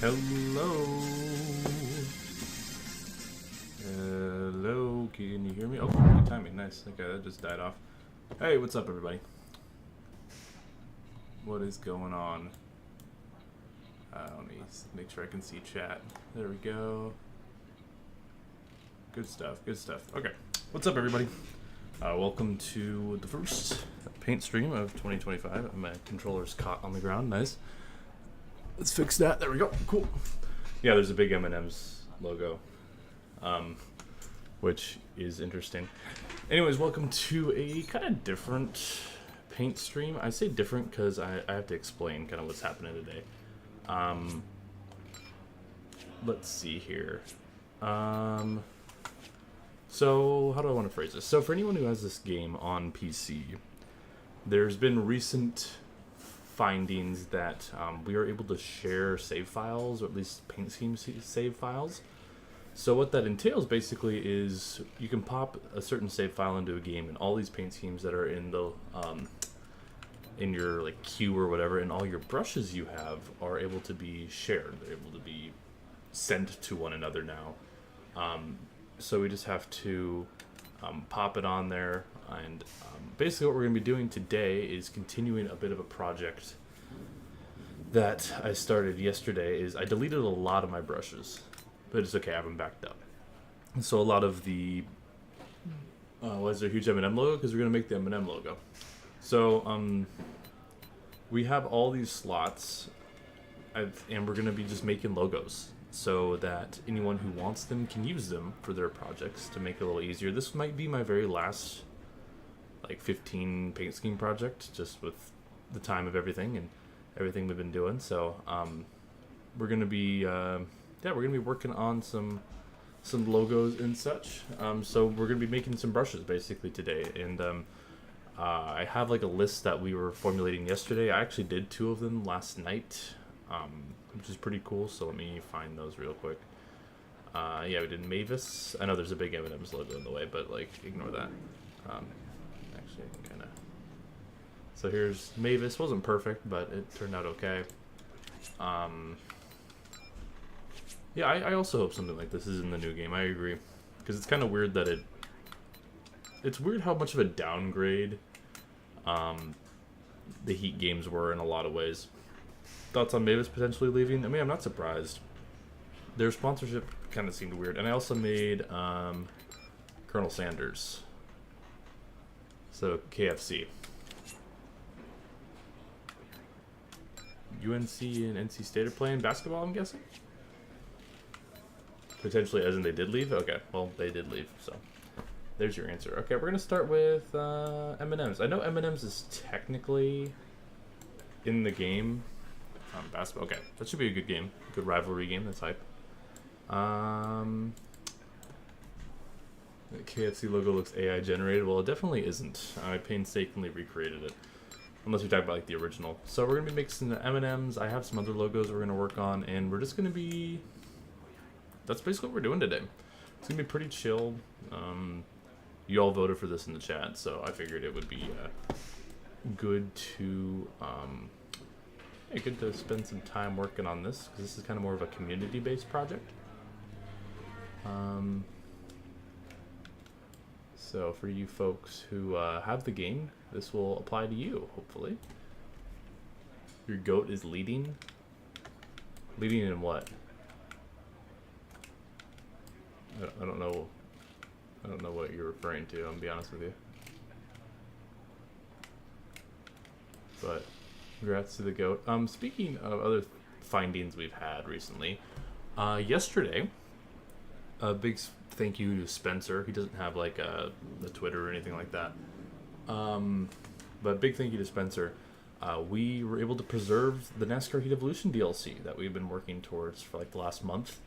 Hello. Hello, can you hear me? Oh, good timing, nice. Okay, that just died off. Hey, what's up, everybody? What is going on? Let me make sure I can see chat. There we go. Good stuff, good stuff. Okay, what's up, everybody? Welcome to the first paint stream of 2025. My controller's caught on the ground, nice. Let's fix that. There we go. Cool. Yeah, there's a big M&M's logo, which is interesting. Anyways, welcome to a kind of different paint stream. I say different because I have to explain kind of what's happening today. Let's see here. So how do I want to phrase this? So for anyone who has this game on PC, there's been recent findings that we are able to share save files, or at least paint scheme save files. So what that entails basically is you can pop a certain save file into a game, and all these paint schemes that are in the in your like queue or whatever, and all your brushes you have are able to be shared. They're able to be sent to one another now. So we just have to pop it on there, and basically what we're going to be doing today is continuing a bit of a project that I started yesterday. Is I deleted a lot of my brushes, but it's okay, I have them backed up. So a lot of the why is there a huge M&M logo? Because we're going to make the M&M logo. So we have all these slots, and we're going to be just making logos so that anyone who wants them can use them for their projects to make it a little easier. This might be my very last like 15 paint scheme project, just with the time of everything and everything we've been doing. So we're gonna be working on some logos and such. So we're gonna be making some brushes basically today, and I have like a list that we were formulating yesterday. I actually did 2 of them last night, which is pretty cool. So let me find those real quick. Yeah, we did Mavis. I know there's a big M&M's logo in the way, but like ignore that. Actually, I can kind of. So here's Mavis. Wasn't perfect, but it turned out okay. Yeah, I also hope something like this is in the new game. I agree, because it's kind of weird that it's weird how much of a downgrade the Heat games were in a lot of ways. Thoughts on Mavis potentially leaving? I mean, I'm not surprised. Their sponsorship kind of seemed weird. And I also made Colonel Sanders. So, KFC. UNC and NC State are playing basketball, I'm guessing? Potentially, as in they did leave? Okay, well, they did leave, so there's your answer. Okay, we're going to start with M&M's. I know M&M's is technically in the game. Basketball. Okay, that should be a good game. Good rivalry game. That's hype. The KFC logo looks AI generated. Well, it definitely isn't. I painstakingly recreated it. Unless we talk about like the original. So we're gonna be mixing the M&M's. I have some other logos we're gonna work on, and we're just gonna be. That's basically what we're doing today. It's gonna be pretty chill. You all voted for this in the chat, so I figured it would be good to. Yeah, good to spend some time working on this, because this is kind of more of a community-based project. So for you folks who have the game, this will apply to you, hopefully. Your goat is leading? Leading in what? I don't know. I don't know what you're referring to, I'm gonna be honest with you. But congrats to the goat. Speaking of other findings we've had recently, yesterday, a big thank you to Spencer. He doesn't have like a Twitter or anything like that. But big thank you to Spencer. We were able to preserve the NASCAR Heat Evolution DLC that we've been working towards for like the last month.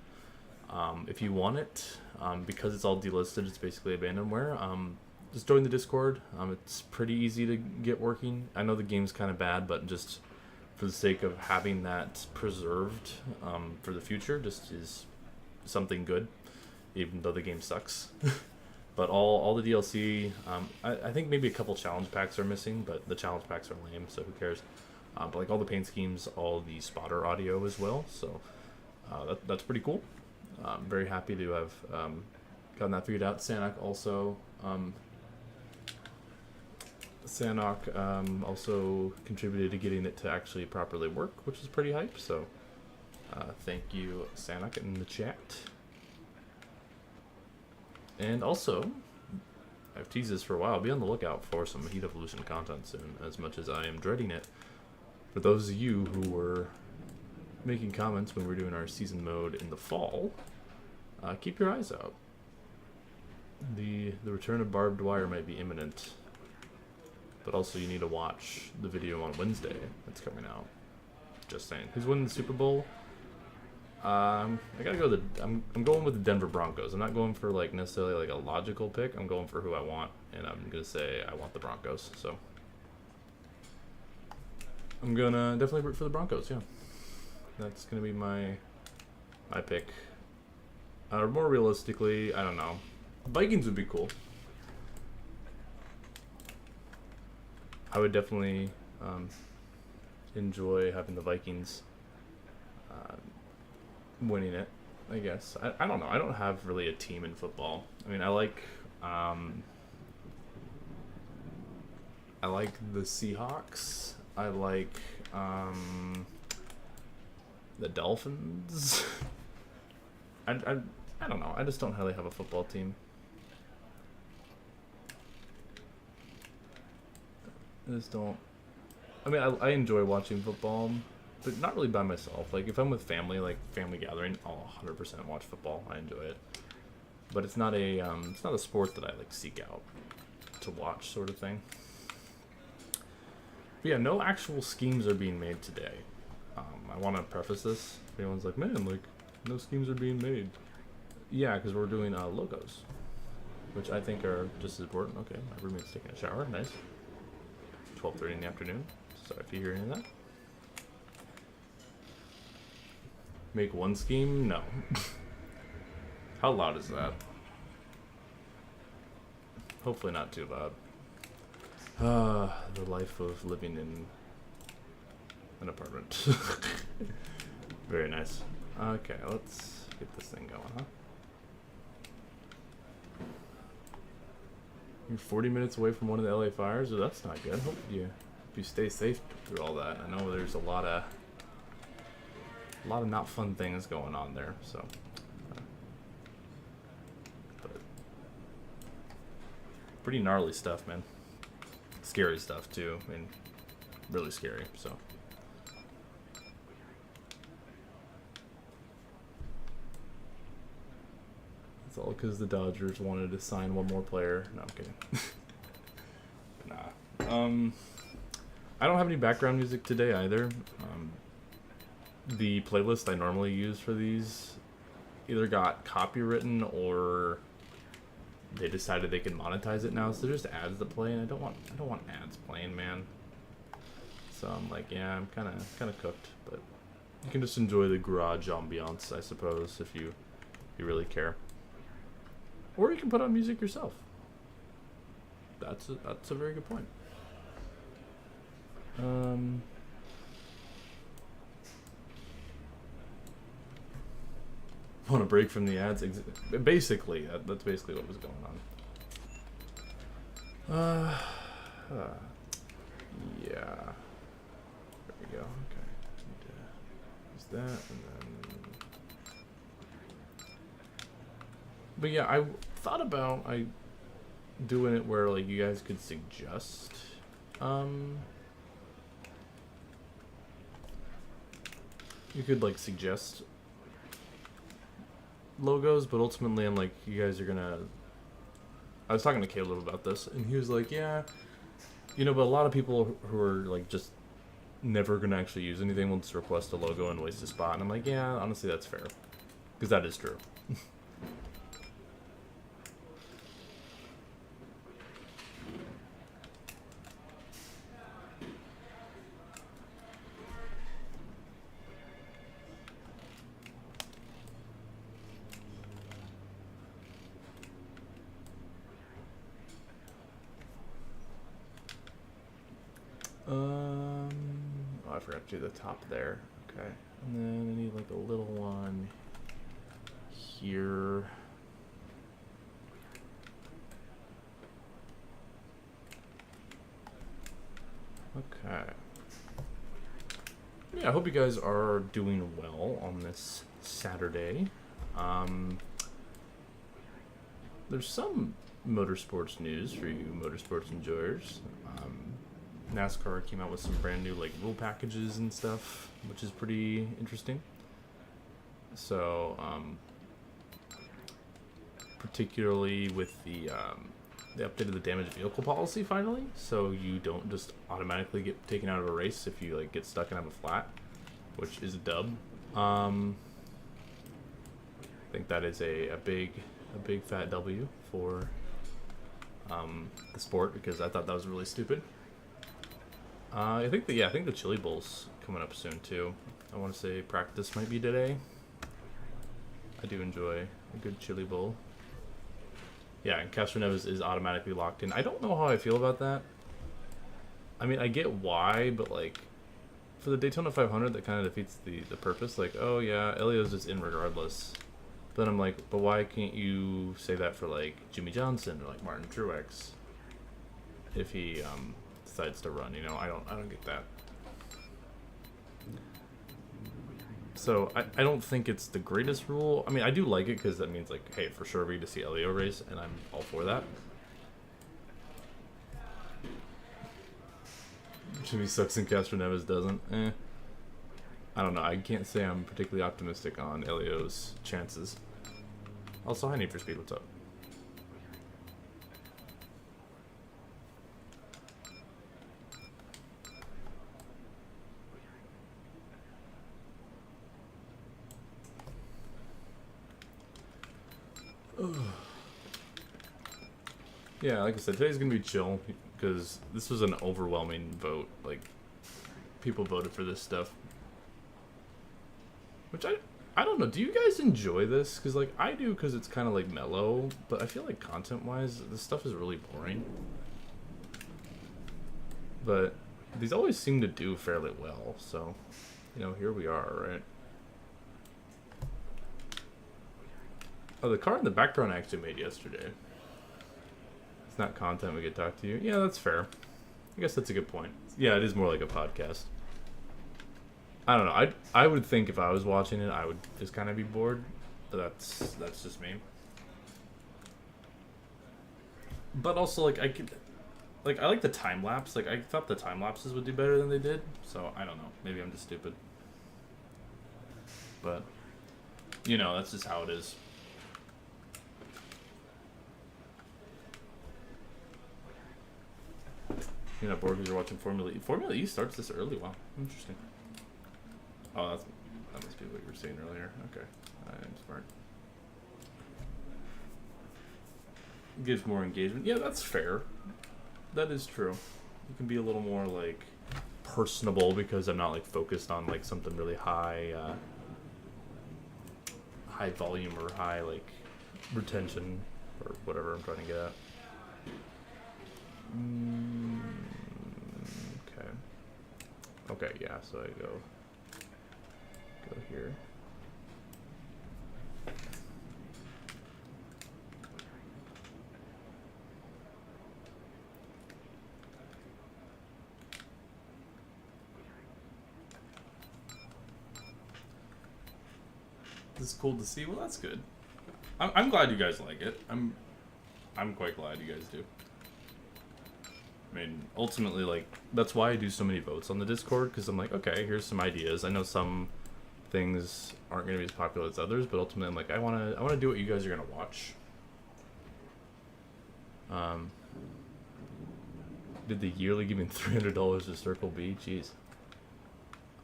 If you want it, because it's all delisted, it's basically abandonware. Just join the Discord. It's pretty easy to get working. I know the game's kind of bad, but just for the sake of having that preserved for the future, just is something good, even though the game sucks. But all the DLC, I think maybe a couple challenge packs are missing, but the challenge packs are lame, so who cares? But like all the paint schemes, all the spotter audio as well. So That's pretty cool. I'm very happy to have gotten that figured out. Sanok also contributed to getting it to actually properly work, which is pretty hype. So thank you, Sanok, in the chat. And also, I've teased this for a while. Be on the lookout for some Heat Evolution content soon, as much as I am dreading it. For those of you who were making comments when we were doing our season mode in the fall, keep your eyes out. The return of barbed wire might be imminent, but also you need to watch the video on Wednesday that's coming out. Just saying. Who's winning the Super Bowl? I gotta go with I'm going with the Denver Broncos. I'm not going for like necessarily like a logical pick. I'm going for who I want, and I'm gonna say I want the Broncos. So I'm gonna definitely root for the Broncos. Yeah, that's gonna be my pick. More realistically, I don't know. Vikings would be cool. I would definitely enjoy having the Vikings winning it, I guess. I don't know. I don't have really a team in football. I mean, I like the Seahawks. I like the Dolphins. I don't know. I just don't really have a football team. I just don't. I mean, I enjoy watching football, but not really by myself. Like, if I'm with family, like family gathering, I'll 100% watch football. I enjoy it, but it's not a sport that I like seek out to watch, sort of thing. But yeah, no actual schemes are being made today. I want to preface this. If anyone's like, man, like, no schemes are being made. Yeah, because we're doing logos, which I think are just as important. Okay, my roommate's taking a shower. Nice. 12:30 in the afternoon. Sorry if you hear any of that. Make one scheme? No. How loud is that? Hopefully not too loud. The life of living in an apartment. Very nice. Okay, let's get this thing going, huh? You're 40 minutes away from one of the LA fires? Oh, that's not good. Hope you stay safe through all that. I know there's a lot of not fun things going on there, so. But pretty gnarly stuff, man. Scary stuff too. I mean, really scary. So. It's all because the Dodgers wanted to sign one more player. No, I'm kidding. Nah. I don't have any background music today either. The playlist I normally use for these either got copywritten or they decided they can monetize it now, so they're just ads that play, and I don't want ads playing, man. So I'm like, yeah, I'm kind of cooked, but you can just enjoy the garage ambiance, I suppose, if you really care. Or you can put on music yourself. That's a very good point. Want to break from the ads? Basically, that's basically what was going on. Yeah. There we go. Okay. Need to use that, and then. But yeah, I thought about doing it where like you guys could suggest. You could like suggest logos, but ultimately I'm like, you guys are gonna. I was talking to Caleb about this, and he was like, yeah, but a lot of people who are like just never gonna actually use anything will just request a logo and waste a spot. And I'm like, yeah, honestly, that's fair, because that is true. Oh, I forgot to do the top there. Okay. And then I need like a little one here. Okay. Yeah, I hope you guys are doing well on this Saturday. There's some motorsports news for you motorsports enjoyers. NASCAR came out with some brand new like rule packages and stuff, which is pretty interesting. So, particularly with they updated the damaged vehicle policy finally, so you don't just automatically get taken out of a race if you like get stuck and have a flat, which is a dub. I think that is a big fat W for the sport, because I thought that was really stupid. I think the Chili Bowl's coming up soon too. I want to say practice might be today. I do enjoy a good Chili Bowl. Yeah, and Castro Neves is automatically locked in. I don't know how I feel about that. I mean, I get why, but like for the Daytona 500, that kind of defeats the purpose. Like, oh yeah, Elio's just in regardless. But then I'm like, but why can't you say that for like Jimmy Johnson or like Martin Truex if he decides to run? You know, I don't get that. So I don't think it's the greatest rule. I mean, I do like it because that means like, hey, for sure we get to see Elio race, and I'm all for that. Jimmy sucks and Castro Neves doesn't. I don't know. I can't say I'm particularly optimistic on Elio's chances. Also, hi Need for Speed. What's up? Yeah, like I said, today's gonna be chill because this was an overwhelming vote. Like, people voted for this stuff, which I don't know. Do you guys enjoy this? Because like I do, because it's kind of like mellow. But I feel like content-wise, this stuff is really boring. But these always seem to do fairly well. So, you know, here we are, right? Oh, the car in the background I actually made yesterday. It's not content we could talk to you. Yeah, that's fair. I guess that's a good point. Yeah, it is more like a podcast. I don't know. I would think if I was watching it, I would just kind of be bored. But that's just me. But also, like, I like the time lapse. Like, I thought the time lapses would do better than they did. So I don't know. Maybe I'm just stupid. But you know, that's just how it is. You're not bored because you're watching Formula E. Formula E starts this early. Wow, interesting. Oh, that must be what you were saying earlier. Okay, I'm smart. Gives more engagement. Yeah, that's fair. That is true. You can be a little more like personable because I'm not like focused on like something really high, high volume or high like retention or whatever I'm trying to get at. Okay. Okay, yeah, so I go here. This is cool to see. Well, that's good. I'm glad you guys like it. I'm quite glad you guys do. I mean, ultimately, like, that's why I do so many votes on the Discord, because I'm like, okay, here's some ideas. I know some things aren't going to be as popular as others, but ultimately I'm like, I want to do what you guys are going to watch. Did the yearly give me $300 to Circle B? Jeez.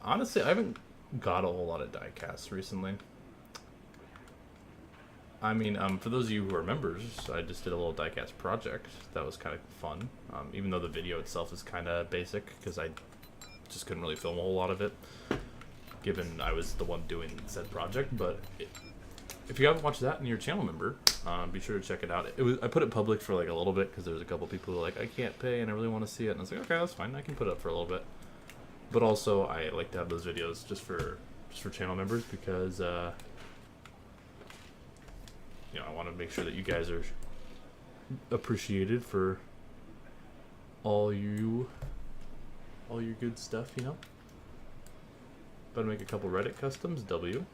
Honestly, I haven't got a whole lot of diecasts recently. I mean, for those of you who are members, I just did a little diecast project. That was kind of fun, even though the video itself is kind of basic, because I just couldn't really film a whole lot of it, given I was the one doing said project. But if you haven't watched that and you're a channel member, be sure to check it out. I put it public for like a little bit, because there's a couple people who are like, I can't pay and I really want to see it. And I was like, okay, that's fine. I can put it up for a little bit. But also, I like to have those videos just for just for channel members, because you know, I want to make sure that you guys are appreciated for all your good stuff, you know. About to make a couple Reddit customs. W.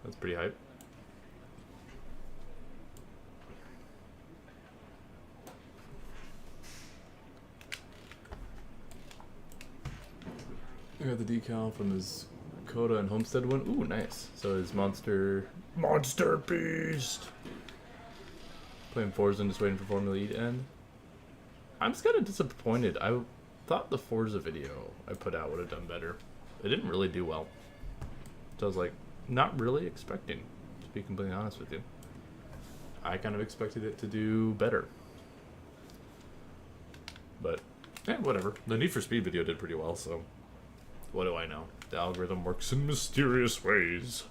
That's pretty hype. I got the decal from his Coda and Homestead one. Ooh, nice. So his Monster Beast. Playing Forza and just waiting for Formula E to end. I'm just kind of disappointed. I thought the Forza video I put out would have done better. It didn't really do well. So I was like, not really expecting, to be completely honest with you. I kind of expected it to do better. But, yeah, whatever. The Need for Speed video did pretty well, so what do I know? The algorithm works in mysterious ways.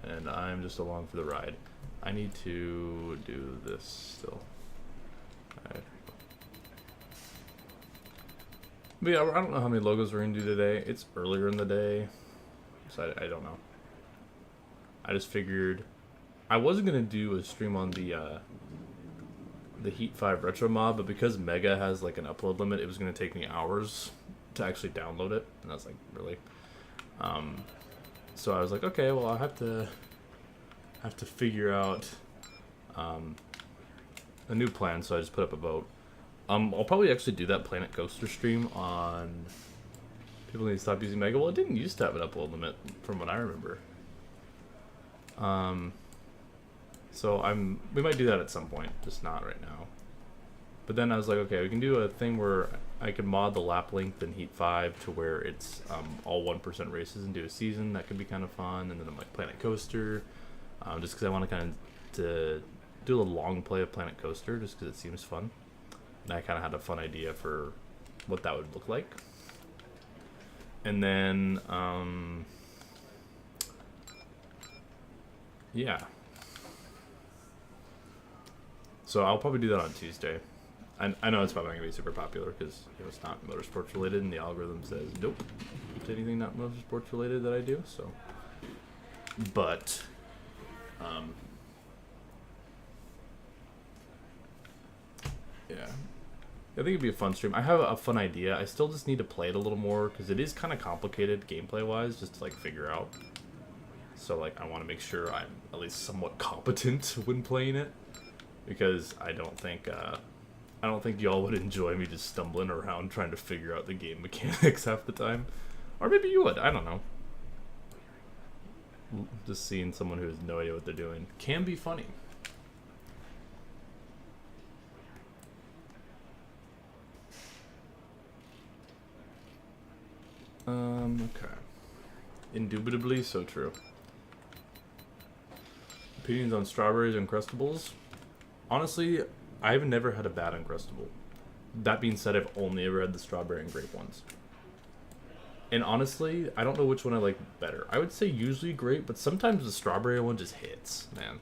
And I'm just along for the ride. I need to do this still. Alright. But yeah, I don't know how many logos we're going to do today. It's earlier in the day, so I don't know. I just figured I wasn't going to do a stream on the Heat 5 Retro mod, but because Mega has like an upload limit, it was going to take me hours to actually download it, and I was like, really? So I was like, okay, well, I have to figure out a new plan, so I just put up a vote. I'll probably actually do that Planet Coaster stream on people need to stop using Mega. Well, it didn't used to have an upload limit from what I remember. So we might do that at some point, just not right now. But then I was like, okay, we can do a thing where I can mod the lap length in Heat 5 to where it's all 1% races and do a season. That could be kind of fun. And then I'm like Planet Coaster, just because I want to kind of to do a little long play of Planet Coaster, just because it seems fun. And I kind of had a fun idea for what that would look like. And then, yeah. So I'll probably do that on Tuesday. I know it's probably not going to be super popular because it's not motorsports related, and the algorithm says nope to anything not motorsports related that I do. So, but yeah, I think it'd be a fun stream. I have a fun idea. I still just need to play it a little more because it is kind of complicated gameplay wise, just to like figure out. So like I want to make sure I'm at least somewhat competent when playing it, because I don't think y'all would enjoy me just stumbling around trying to figure out the game mechanics half the time. Or maybe you would, I don't know. Just seeing someone who has no idea what they're doing can be funny. Okay. Indubitably so true. Opinions on strawberries and Uncrustables? Honestly, I've never had a bad Uncrustable. That being said, I've only ever had the strawberry and grape ones. And honestly, I don't know which one I like better. I would say usually grape, but sometimes the strawberry one just hits, man.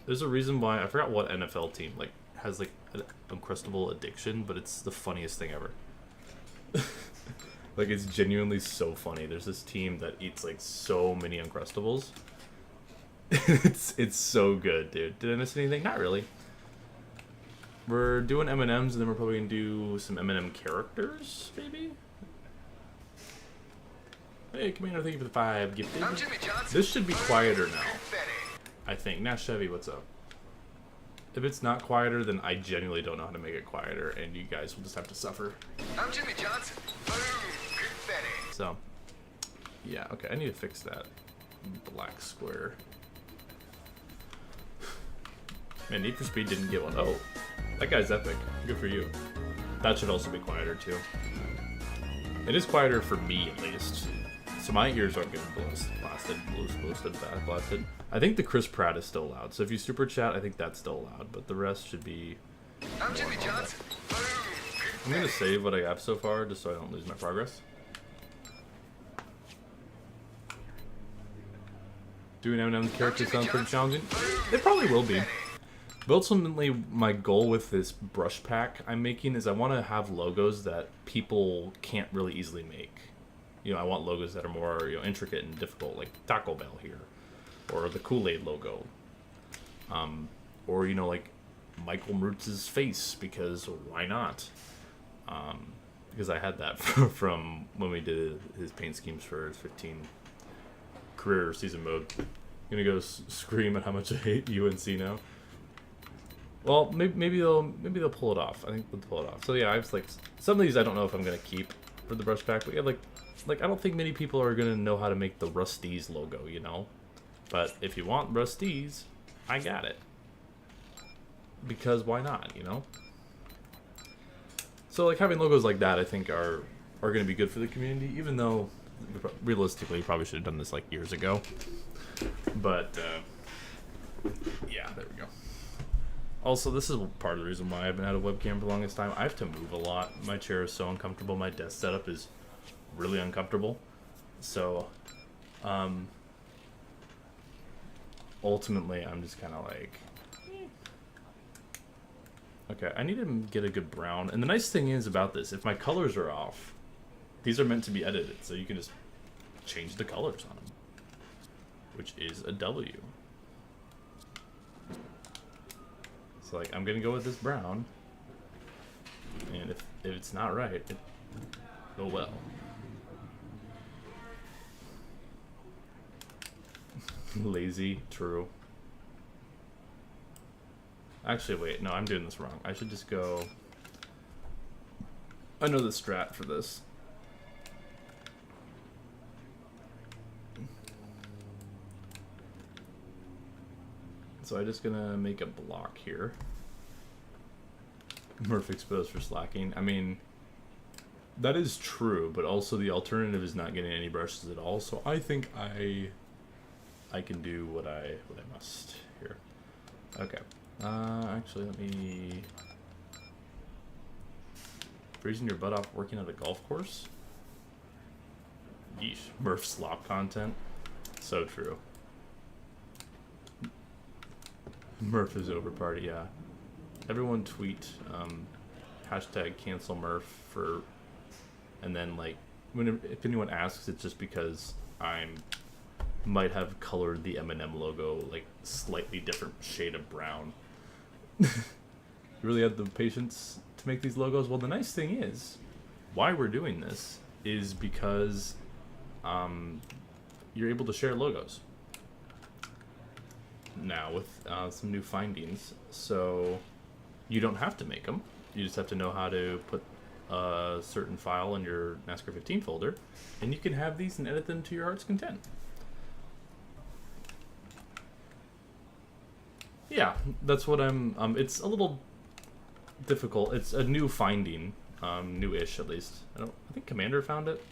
There's a reason why, I forgot what NFL team like has like an Uncrustable addiction, but it's the funniest thing ever. Like, it's genuinely so funny. There's this team that eats like so many Uncrustables. It's so good, dude. Did I miss anything? Not really. We're doing M&Ms, and then we're probably going to do some M&M characters, maybe? Hey, Commander, thank you for the 5 gifted. This should be quieter now, I think. Nash Chevy, what's up? If it's not quieter, then I genuinely don't know how to make it quieter, and you guys will just have to suffer. I'm Jimmy Johnson. So, yeah, okay, I need to fix that black square. Man, Need for Speed didn't get one. Oh, that guy's epic. Good for you. That should also be quieter, too. It is quieter for me, at least. So my ears aren't getting blasted. I think the Chris Pratt is still loud. So if you super chat, I think that's still loud. But the rest should be... I'm Jimmy Johnson. I'm going to save what I have so far, just so I don't lose my progress. Doing M&M's character sounds pretty challenging. It probably will be. But ultimately, my goal with this brush pack I'm making is I want to have logos that people can't really easily make. You know, I want logos that are more, you know, intricate and difficult, like Taco Bell here, or the Kool-Aid logo, or you know, like Michael Mrutz's face, because why not? Because I had that from when we did his paint schemes for his 15 career season mode. I'm gonna go scream at how much I hate UNC now. Well, maybe they'll pull it off. I think they'll pull it off. So yeah, I've like some of these I don't know if I'm gonna keep for the brush pack, but yeah, like I don't think many people are gonna know how to make the Rusty's logo, you know. But if you want Rusty's, I got it. Because why not, you know? So like having logos like that, I think are gonna be good for the community, even though realistically you probably should have done this like years ago. But yeah, there we go. Also, this is part of the reason why I've been out of webcam for the longest time. I have to move a lot. My chair is so uncomfortable. My desk setup is really uncomfortable. So, ultimately, I'm just kind of like, okay, I need to get a good brown. And the nice thing is about this, if my colors are off, these are meant to be edited. So you can just change the colors on them, which is a W. So like, I'm gonna go with this brown, and if it's not right, oh well. Lazy, true. Actually, wait, no, I'm doing this wrong. I should just go. I know the strat for this. So I'm just gonna make a block here. Murph exposed for slacking. I mean, that is true, but also the alternative is not getting any brushes at all. So I think I can do what I must here. Okay. Actually, let me. Freezing your butt off working at a golf course? Yeesh. Murph slop content. So true. Murph is over party, yeah. Everyone tweet hashtag cancel Murph for, and then like if anyone asks, it's just because I might have colored the M&M logo like slightly different shade of brown. You really had the patience to make these logos? Well, the nice thing is, why we're doing this is because you're able to share logos now with some new findings, so you don't have to make them. You just have to know how to put a certain file in your NASCAR 15 folder, and you can have these and edit them to your heart's content. Yeah, that's what I'm. It's a little difficult. It's a new finding, new-ish at least. I think Commander found it.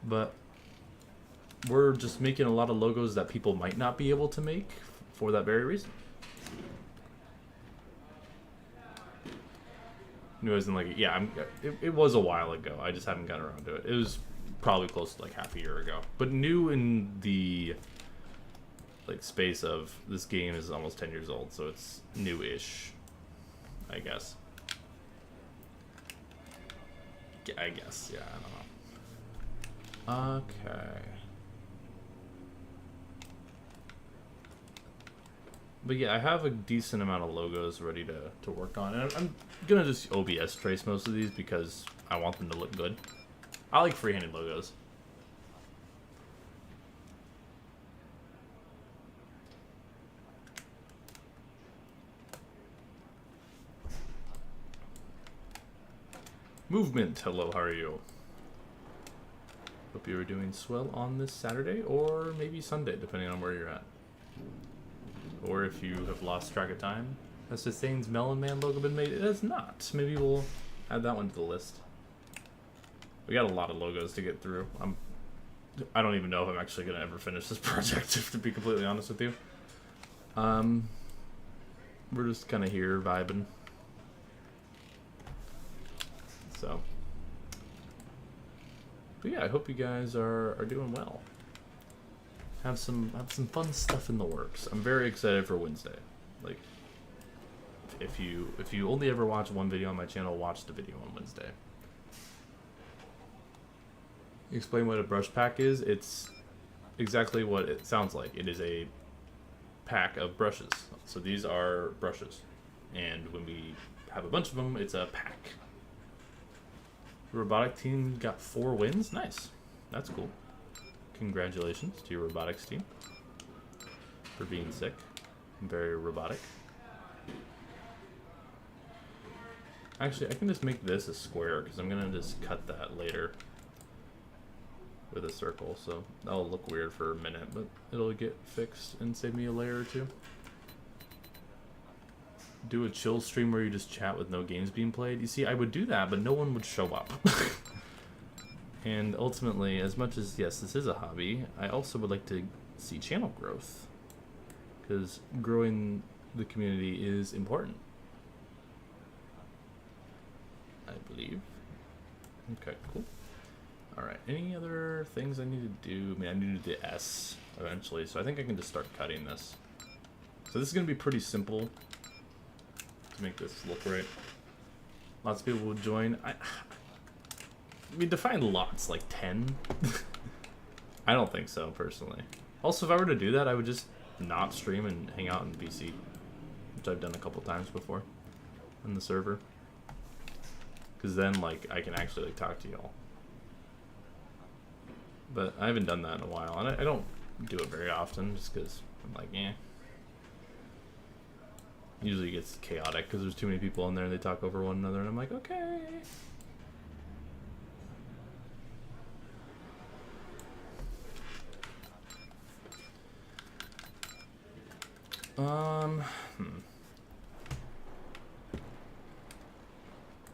But we're just making a lot of logos that people might not be able to make for that very reason. New as in like, yeah, it was a while ago. I just haven't gotten around to it. It was probably close to like half a year ago. But new in the like space of this game is almost 10 years old, so it's new-ish, I guess. I guess, yeah, I don't know. Okay. But yeah, I have a decent amount of logos ready to work on. And I'm going to just OBS trace most of these because I want them to look good. I like freehanded logos. Movement, hello, how are you? Hope you are doing swell on this Saturday or maybe Sunday, depending on where you're at. Or if you have lost track of time. Has Sustain's Melon Man logo been made? It has not. Maybe we'll add that one to the list. We got a lot of logos to get through. I don't even know if I'm actually going to ever finish this project, to be completely honest with you. We're just kind of here vibing. So, but yeah, I hope you guys are doing well. have some fun stuff in the works. I'm very excited for Wednesday. Like, if you only ever watch one video on my channel, watch the video on Wednesday. Explain what a brush pack is. It's exactly what it sounds like. It is a pack of brushes. So these are brushes, and when we have a bunch of them, it's a pack. The robotic team got 4 wins. Nice. That's cool. Congratulations to your robotics team for being sick. Very robotic. Actually, I can just make this a square because I'm going to just cut that later with a circle. So that'll look weird for a minute, but it'll get fixed and save me a layer or two. Do a chill stream where you just chat with no games being played. You see, I would do that, but no one would show up. And ultimately, as much as, yes, this is a hobby, I also would like to see channel growth. Because growing the community is important, I believe. Okay, cool. Alright, any other things I need to do? I mean, I need to do the S eventually, so I think I can just start cutting this. So this is going to be pretty simple to make this look right. Lots of people will join. I mean, define lots, like 10? I don't think so, personally. Also, if I were to do that, I would just not stream and hang out in PC, which I've done a couple times before on the server. Because then, like, I can actually, like, talk to y'all. But I haven't done that in a while, and I don't do it very often, just because I'm like, eh. Usually it gets chaotic because there's too many people in there and they talk over one another, and I'm like, okay.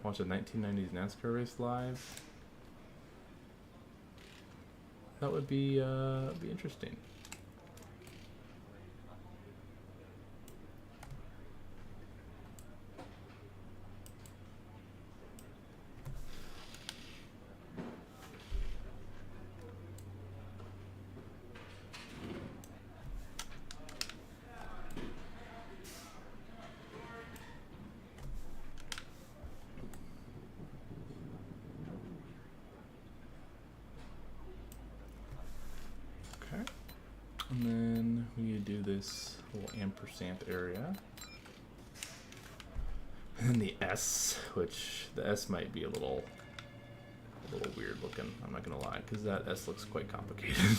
Watch a 1990s NASCAR race live. That would be interesting. And then we do this little ampersand area. And then the S, which the S might be a little weird looking, I'm not gonna lie, because that S looks quite complicated.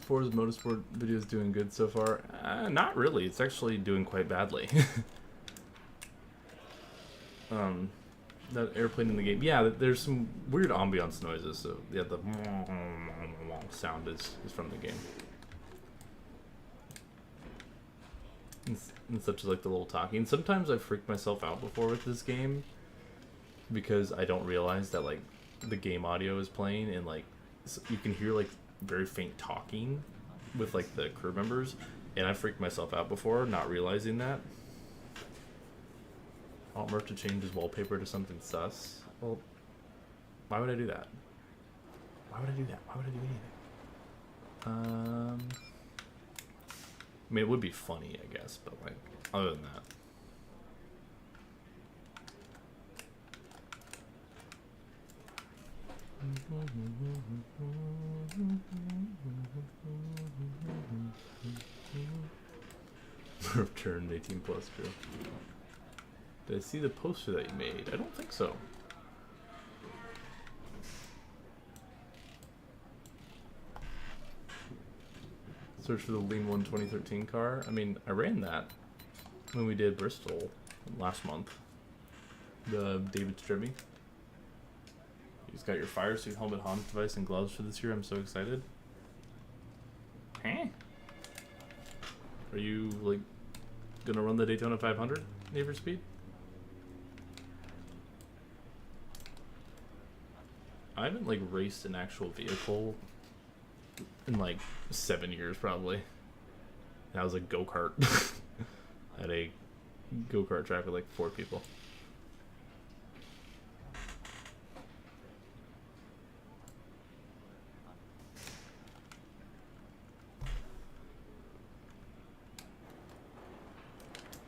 Forza Motorsport video is doing good so far. Not really. It's actually doing quite badly. That airplane in the game. Yeah, there's some weird ambiance noises. So yeah, the sound is from the game. And such as like the little talking. Sometimes I've freaked myself out before with this game because I don't realize that like the game audio is playing and like you can hear like very faint talking with like the crew members, and I freaked myself out before not realizing that. I want Murph to change his wallpaper to something sus. Well, why would I do that? Why would I do that? Why would I do anything? I mean, it would be funny, I guess, but like other than that. Murph turned 18 plus crew. Did I see the poster that you made? I don't think so. Search for the Lean 1 2013 car. I mean, I ran that when we did Bristol last month. The David Stribby. You just got your fire suit, helmet, Hans device, and gloves for this year. I'm so excited. Huh? Are you like gonna run the Daytona 500 Need for Speed? I haven't like raced an actual vehicle in like 7 years probably. That was a go-kart at a go-kart track with like 4 people.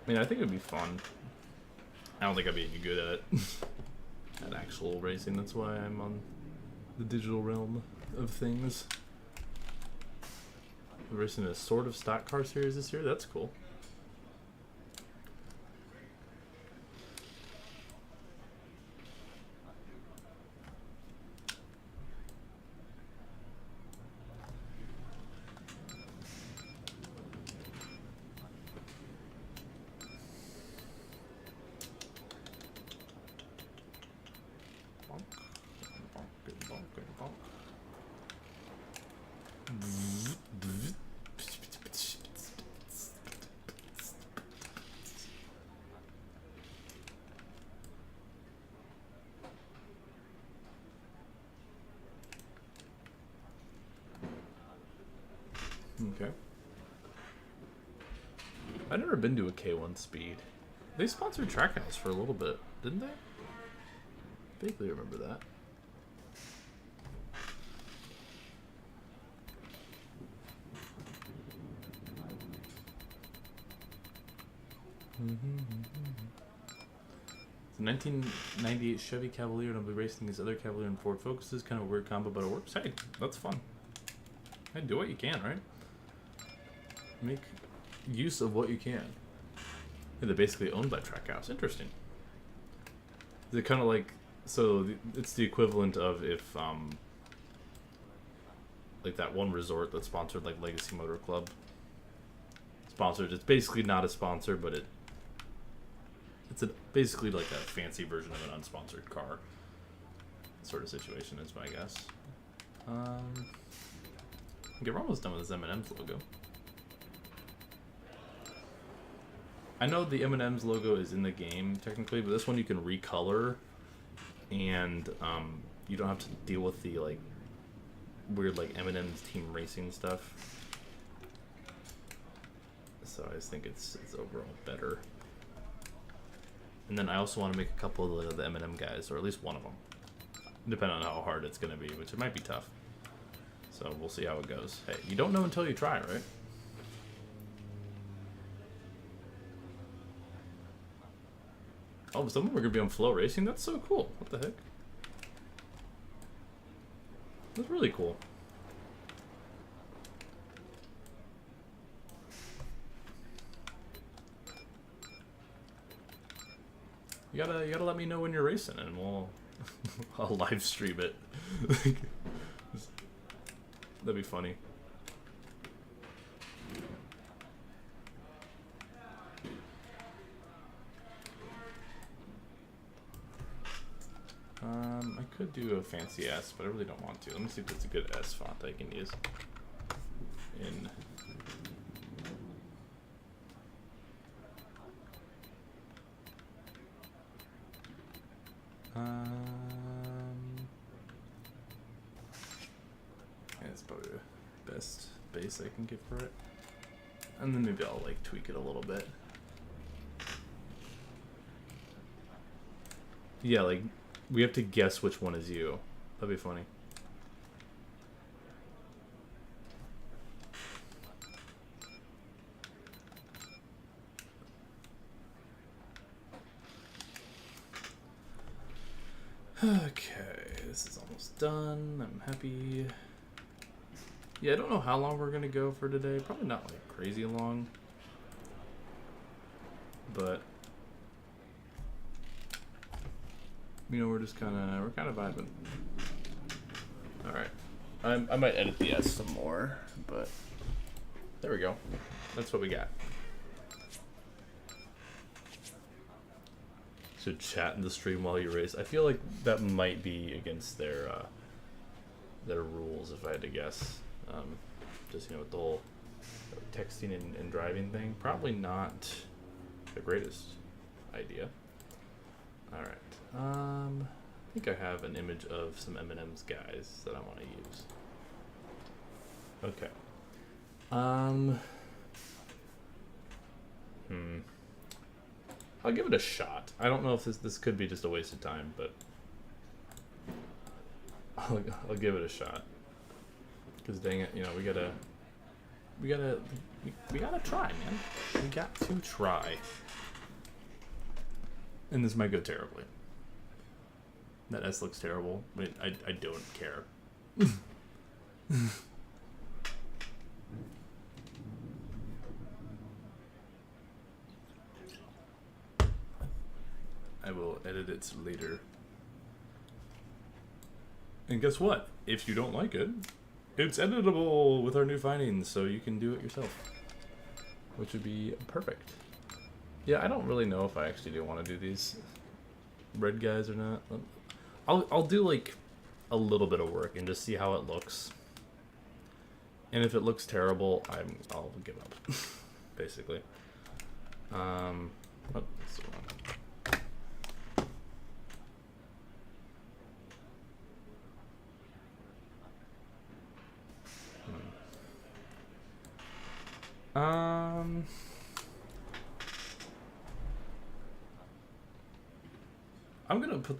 I mean, I think it would be fun. I don't think I'd be any good at it. At actual racing. That's why I'm on the digital realm of things. We're racing a sort of stock car series this year. That's cool. Okay. I've never been to a K1 Speed. They sponsored Trackhouse for a little bit, didn't they? Vaguely remember that. The 1998 Chevy Cavalier, and I'll be racing these other Cavalier and Ford Focuses. Kind of a weird combo, but it works. Hey, that's fun. Hey, do what you can, right? Make use of what you can. Yeah, they're basically owned by Trackhouse. Interesting. They're kind of like, so it's the equivalent of if like that one resort that sponsored like Legacy Motor Club sponsored. It's basically not a sponsor, but it's basically like a fancy version of an unsponsored car sort of situation is my guess. Okay, we're almost done with this M&M's logo. I know the M&M's logo is in the game technically, but this one you can recolor, and you don't have to deal with the like weird like M&M's Team Racing stuff. So I just think it's overall better. And then I also want to make a couple of the M&M guys, or at least one of them, depending on how hard it's going to be, which it might be tough. So we'll see how it goes. Hey, you don't know until you try, right? Oh, some of them are going to be on Flow Racing? That's so cool. What the heck? That's really cool. You gotta let me know when you're racing, and I'll live stream it. That'd be funny. I could do a fancy S, but I really don't want to. Let me see if it's a good S font I can use. It's probably the best base I can get for it. And then maybe I'll like tweak it a little bit. Yeah, like we have to guess which one is you. That'd be funny. Okay, this is almost done. I'm happy. Yeah, I don't know how long we're gonna go for today. Probably not like crazy long. But you know, we're kind of vibing. All right, I might edit the S some more, but there we go. That's what we got. Should chat in the stream while you race. I feel like that might be against their rules, if I had to guess. Just with the whole texting and driving thing, probably not the greatest idea. All right. think I have an image of some M&M's guys that I want to use. Okay. I'll give it a shot. I don't know if this could be just a waste of time, but I'll give it a shot. Because dang it, you know, we gotta try, man. We got to try. And this might go terribly. That S looks terrible. I mean, I don't care. I will edit it later. And guess what? If you don't like it, it's editable with our new findings, so you can do it yourself. Which would be perfect. Yeah, I don't really know if I actually do want to do these red guys or not. I'll do like a little bit of work and just see how it looks. And if it looks terrible, I'll give up. Basically. Oh, that's the wrong.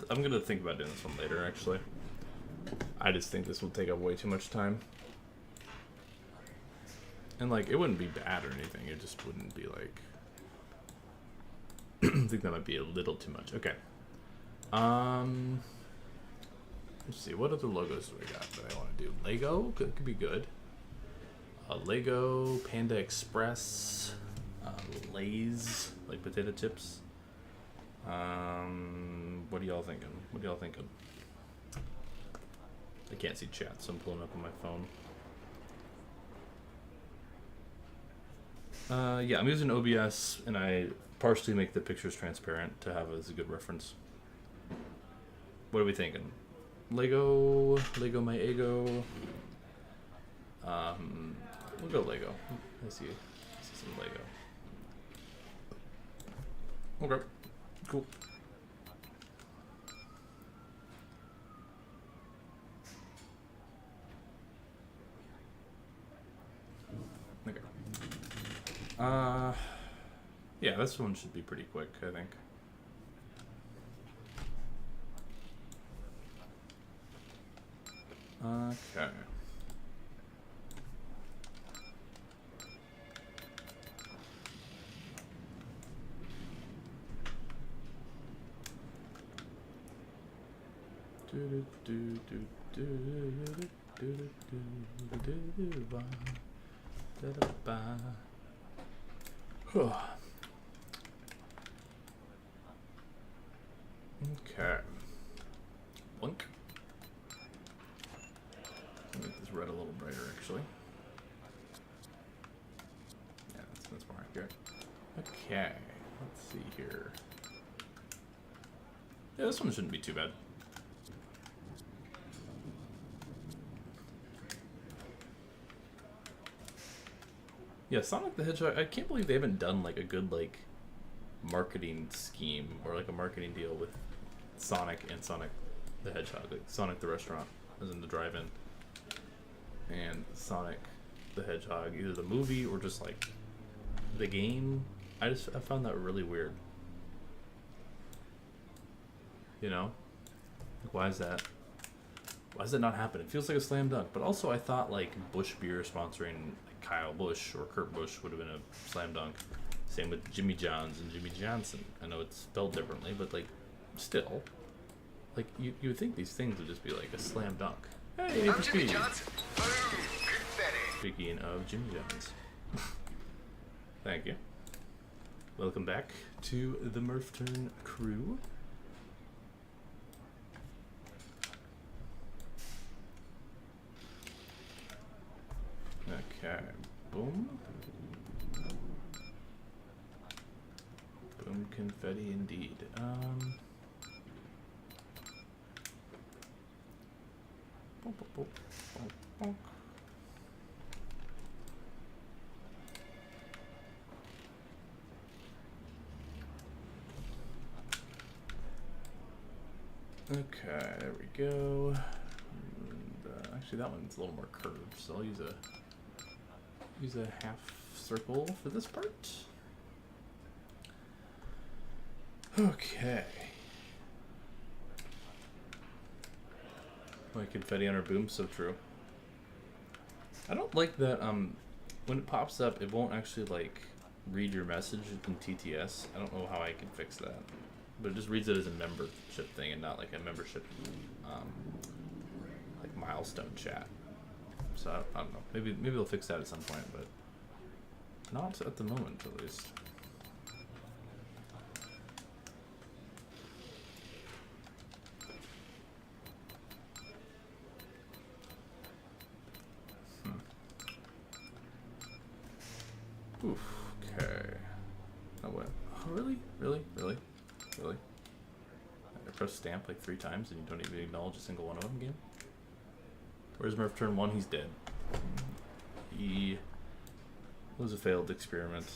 I'm gonna think about doing this one later, actually. I just think this will take up way too much time. And like, it wouldn't be bad or anything, it just wouldn't be like... I think that might be a little too much. Okay. Let's see, what other logos do we got that I want to do? Lego could be good. Lego, Panda Express, Lay's, like potato chips. What are y'all thinking? What are y'all thinking? I can't see chat, so I'm pulling up on my phone. Yeah, I'm using OBS, and I partially make the pictures transparent to have as a good reference. What are we thinking? Lego my ego. We'll go Lego. Let's see some Lego. Okay, cool. Okay. Yeah, this one should be pretty quick, I think. Okay. Okay. Blink. Make this red a little brighter, actually. Yeah, that's more accurate. Okay. Let's see here. Yeah, this one shouldn't be too bad. Yeah, Sonic the Hedgehog, I can't believe they haven't done like a good like marketing scheme or like a marketing deal with Sonic and Sonic the Hedgehog. Like Sonic the restaurant, as in the drive-in, and Sonic the Hedgehog, either the movie or just like the game. I found that really weird. You know? Like, why is that? Why does that not happen? It feels like a slam dunk. But also I thought like Busch Beer sponsoring like Kyle Busch or Kurt Busch would have been a slam dunk. Same with Jimmy John's and Jimmy Johnson. I know it's spelled differently, but like still, like you would think these things would just be like a slam dunk. Hey, I'm Jimmy Johnson. Speaking of Jimmy John's. Thank you. Welcome back to the Murph Turn crew. Okay, boom. Boom confetti indeed. Bonk, bonk, bonk, bonk, bonk. Okay, there we go. And, actually, that one's a little more curved, so I'll use a half circle for this part. Okay. Like confetti on our boom, so true. I don't like that when it pops up it won't actually like read your message in TTS. I don't know how I can fix that. But it just reads it as a membership thing and not like a membership like milestone chat. So I don't know. Maybe they'll fix that at some point, but not at the moment at least. Oof, okay. Oh, what? Oh, really? Really? Really? Really? I press stamp like 3 times and you don't even acknowledge a single one of them again? Where's Murph turn 1? He's dead. He was a failed experiment.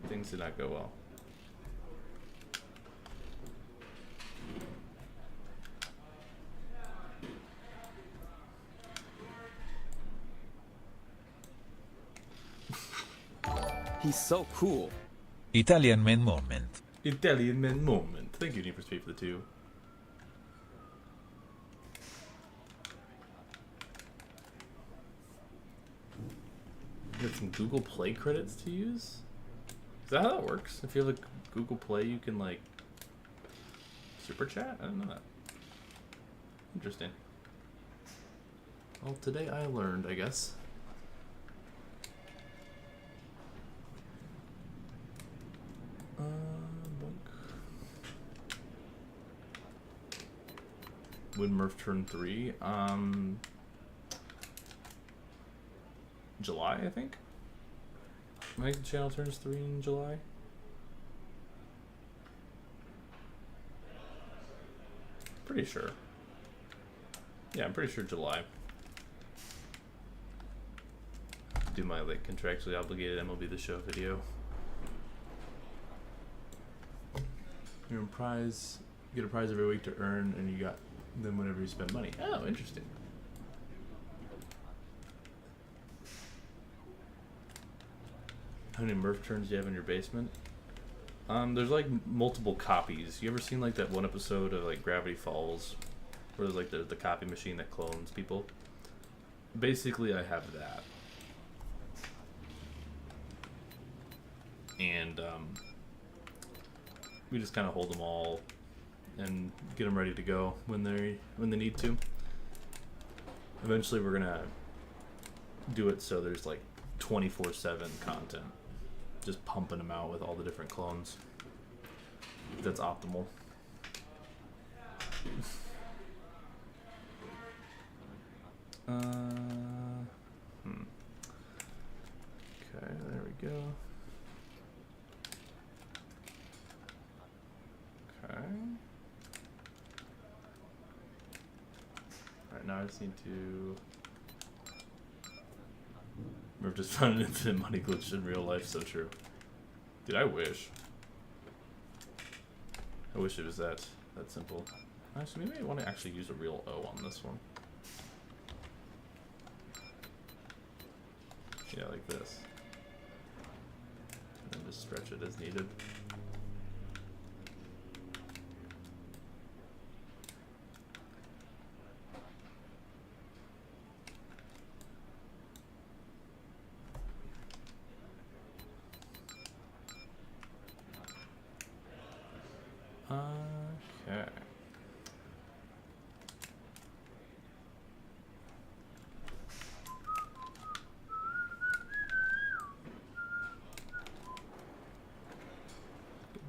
Things did not go well. He's so cool. Italian man moment. Italian man moment. Thank you, Need for Speed, for the 2. Get some Google Play credits to use? Is that how that works? If you have a Google Play, you can like super chat? I didn't know that. Interesting. Well, today I learned, I guess. When Murph turned 3, July, I think. I think the channel turns 3 in July. Pretty sure. Yeah, I'm pretty sure July. Do my like contractually obligated MLB The Show video. You're in prize. You get a prize every week to earn, and you got them whenever you spend money. Oh, interesting. How many Murph turns do you have in your basement? There's like multiple copies. You ever seen like that one episode of like Gravity Falls, where there's like the copy machine that clones people? Basically, I have that. And we just kind of hold them all and get them ready to go when they need to. Eventually, we're gonna do it so there's like 24/7 content, just pumping them out with all the different clones. That's optimal. Okay, there we go. Okay. Alright, now I just need to... We've just found an infinite money glitch in real life, so true. Dude, I wish. I wish it was that simple. Actually, maybe I want to actually use a real O on this one. Yeah, like this. And then just stretch it as needed. Okay.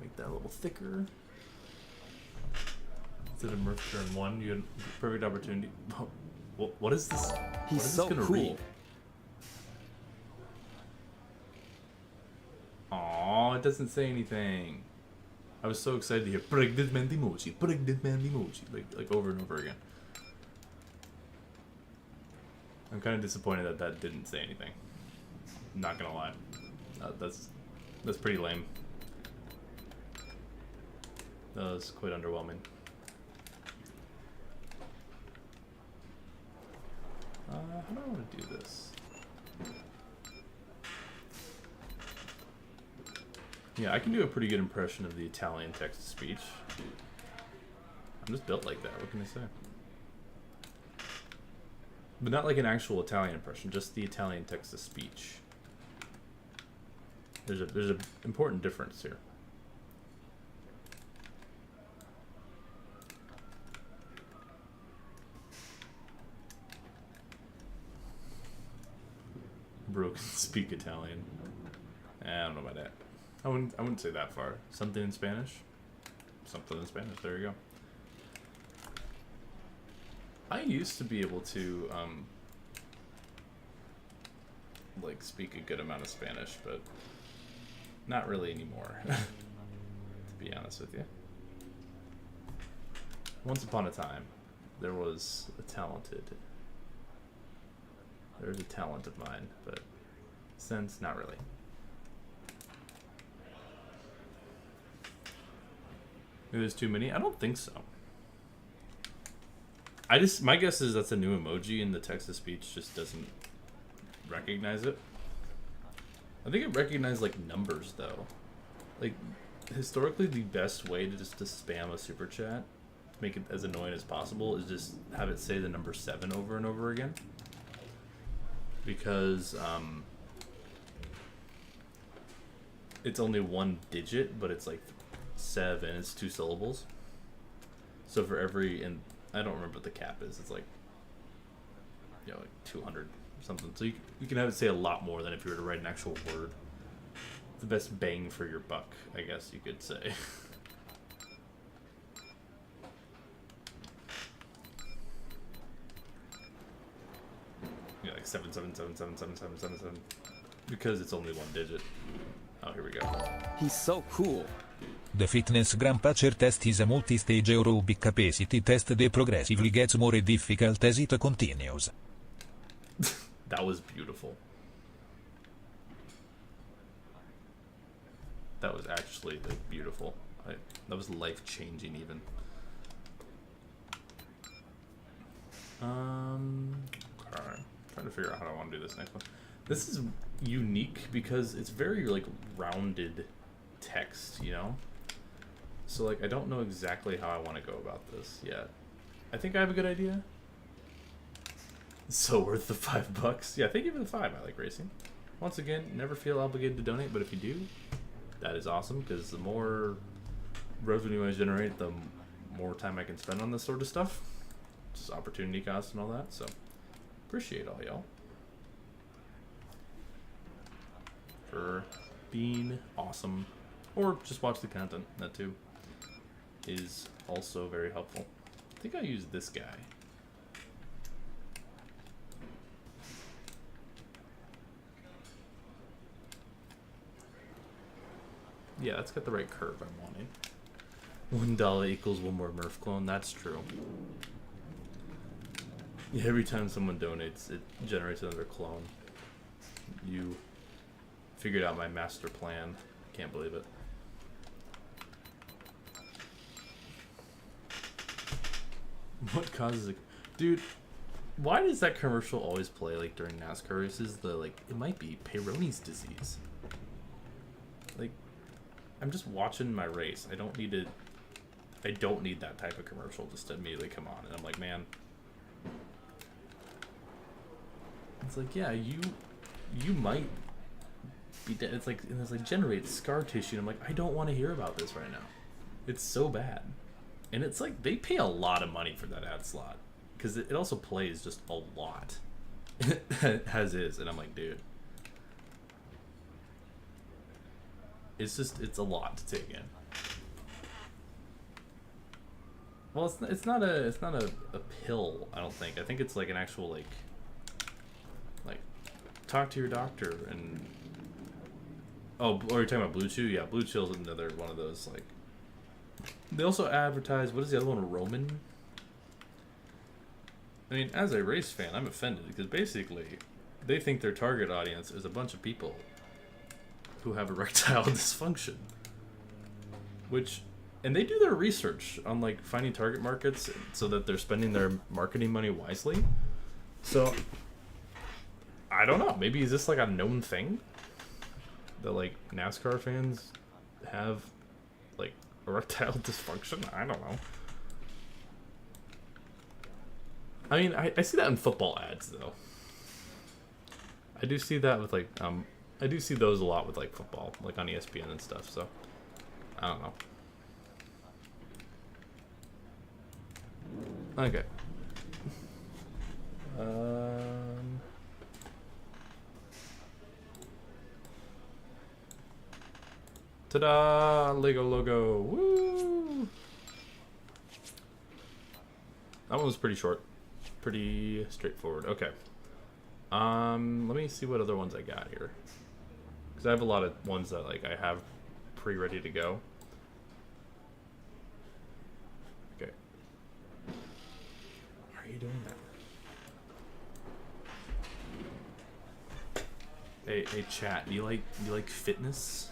Make that a little thicker. Instead of Murph turn 1, you had perfect opportunity. What is this? He's so gonna cool. read? Aw, it doesn't say anything. I was so excited to hear pregnant man emoji, like over and over again. I'm kind of disappointed that that didn't say anything. I'm not gonna lie. That's pretty lame. That was quite underwhelming. How do I want to do this? Yeah, I can do a pretty good impression of the Italian text-to-speech. I'm just built like that, what can I say? But not like an actual Italian impression, just the Italian text-to-speech. There's a important difference here. Bro can speak Italian. I don't know about that. I wouldn't say that far. Something in Spanish? Something in Spanish, there you go. I used to be able to like speak a good amount of Spanish, but not really anymore. To be honest with you. Once upon a time, there was a talent of mine, but since, not really. Maybe there's too many? I don't think so. My guess is that's a new emoji and the text-to-speech just doesn't recognize it. I think it recognized like numbers though. Like historically the best way to spam a super chat, make it as annoying as possible, is just have it say the number 7 over and over again. Because it's only one digit, but it's like 7, it's 2 syllables. So for every, and I don't remember what the cap is, it's like, you know, like 200 or something. So you can have it say a lot more than if you were to write an actual word. The best bang for your buck, I guess you could say. Yeah, like 7777777, because it's only one digit. Oh, here we go. He's so cool. The fitness grandpa test is a multi-stage aerobic capacity test that progressively gets more difficult as it continues. That was beautiful. That was actually like beautiful. That was life-changing even. Okay. Trying to figure out how I want to do this next one. This is unique because it's very like rounded text, you know? So like I don't know exactly how I want to go about this yet. I think I have a good idea. So worth the $5. Yeah, thank you for the 5. I like racing. Once again, never feel obligated to donate, but if you do, that is awesome because the more revenue I generate, the more time I can spend on this sort of stuff. Just opportunity cost and all that, so appreciate all y'all for being awesome, or just watch the content. That too is also very helpful. I think I use this guy. Yeah, that's got the right curve I'm wanting. $1 equals one more Murph clone. That's true. Yeah, every time someone donates, it generates another clone. You figured out my master plan. Can't believe it. What causes it? Dude, why does that commercial always play like during NASCAR races? It might be Peyronie's disease. Like, I'm just watching my race. I don't need that type of commercial just to immediately come on. And I'm like, man. It's like, yeah, you might be dead. It's like generate scar tissue. And I'm like, I don't want to hear about this right now. It's so bad. And it's like, they pay a lot of money for that ad slot. Because it also plays just a lot. As is. And I'm like, dude. It's a lot to take in. Well, it's not a pill, I don't think. I think it's like an actual like talk to your doctor and oh, are you talking about Blue Chew? Yeah, Blue Chill's another one of those like. They also advertise, what is the other one, Roman? I mean, as a race fan, I'm offended because basically they think their target audience is a bunch of people who have erectile dysfunction. And they do their research on like finding target markets so that they're spending their marketing money wisely. So I don't know. Maybe is this like a known thing that like NASCAR fans have like erectile dysfunction? I don't know. I mean, I see that in football ads though. I do see that with like I do see those a lot with like football, like on ESPN and stuff. So I don't know. Okay. Ta-da! Lego logo. Woo! That one was pretty short. Pretty straightforward. Okay. Let me see what other ones I got here. Because I have a lot of ones that like I have pre-ready to go. Okay. Why are you doing that? Hey chat, do you like fitness?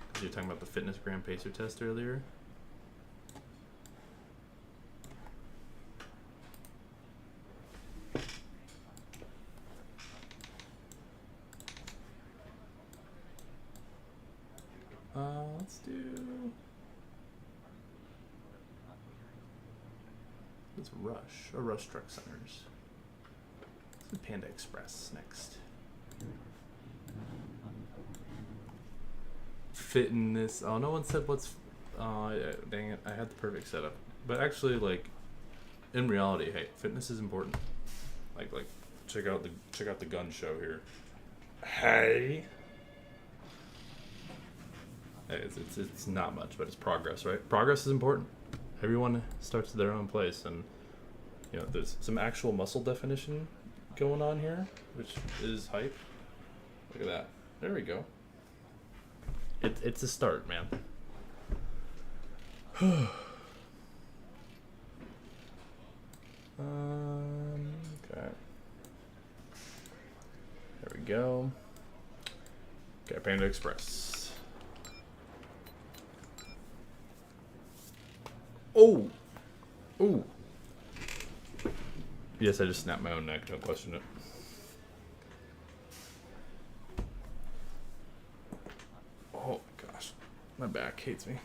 Because you're talking about the fitness gram pacer test earlier. Let's do. Let's Rush Truck Centers. Let's do Panda Express next. Fitness. Oh, no one said what's. Yeah, dang it! I had the perfect setup, but actually, like, in reality, hey, fitness is important. Like, check out the gun show here. Hey. It's not much, but it's progress, right? Progress is important. Everyone starts at their own place, and you know there's some actual muscle definition going on here, which is hype. Look at that. There we go. It's a start, man. Okay. There we go. Okay, Panda Express. Oh! Ooh! Yes, I just snapped my own neck, don't question it. Oh my gosh. My back hates me.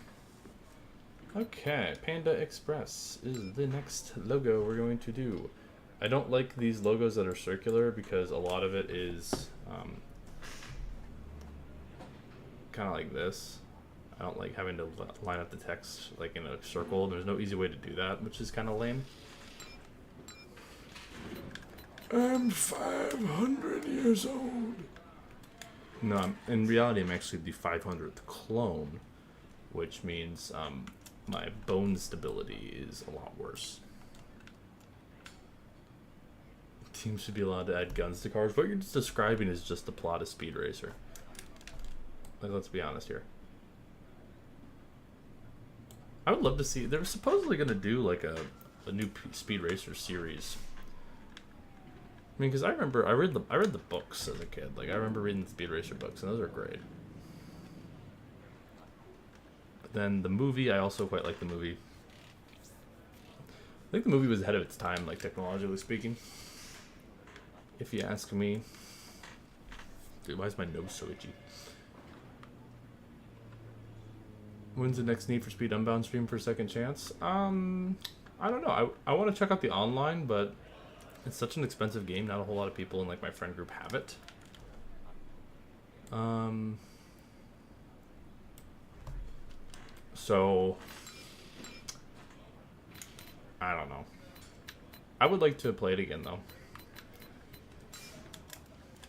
Okay, Panda Express is the next logo we're going to do. I don't like these logos that are circular because a lot of it is kind of like this. I don't like having to line up the text like in a circle. There's no easy way to do that, which is kind of lame. I'm 500 years old. No, in reality, I'm actually the 500th clone, which means my bone stability is a lot worse. Teams should be allowed to add guns to cars. What you're just describing is just the plot of Speed Racer. Like, let's be honest here. I would love to see. They're supposedly going to do like a new Speed Racer series. I mean, because I remember I read the books as a kid. Like I remember reading the Speed Racer books, and those are great. But then the movie, I also quite like the movie. I think the movie was ahead of its time, like technologically speaking. If you ask me. Dude, why is my nose so itchy? When's the next Need for Speed Unbound stream for a second chance? I don't know. I want to check out the online, but it's such an expensive game. Not a whole lot of people in like my friend group have it. So I don't know. I would like to play it again though,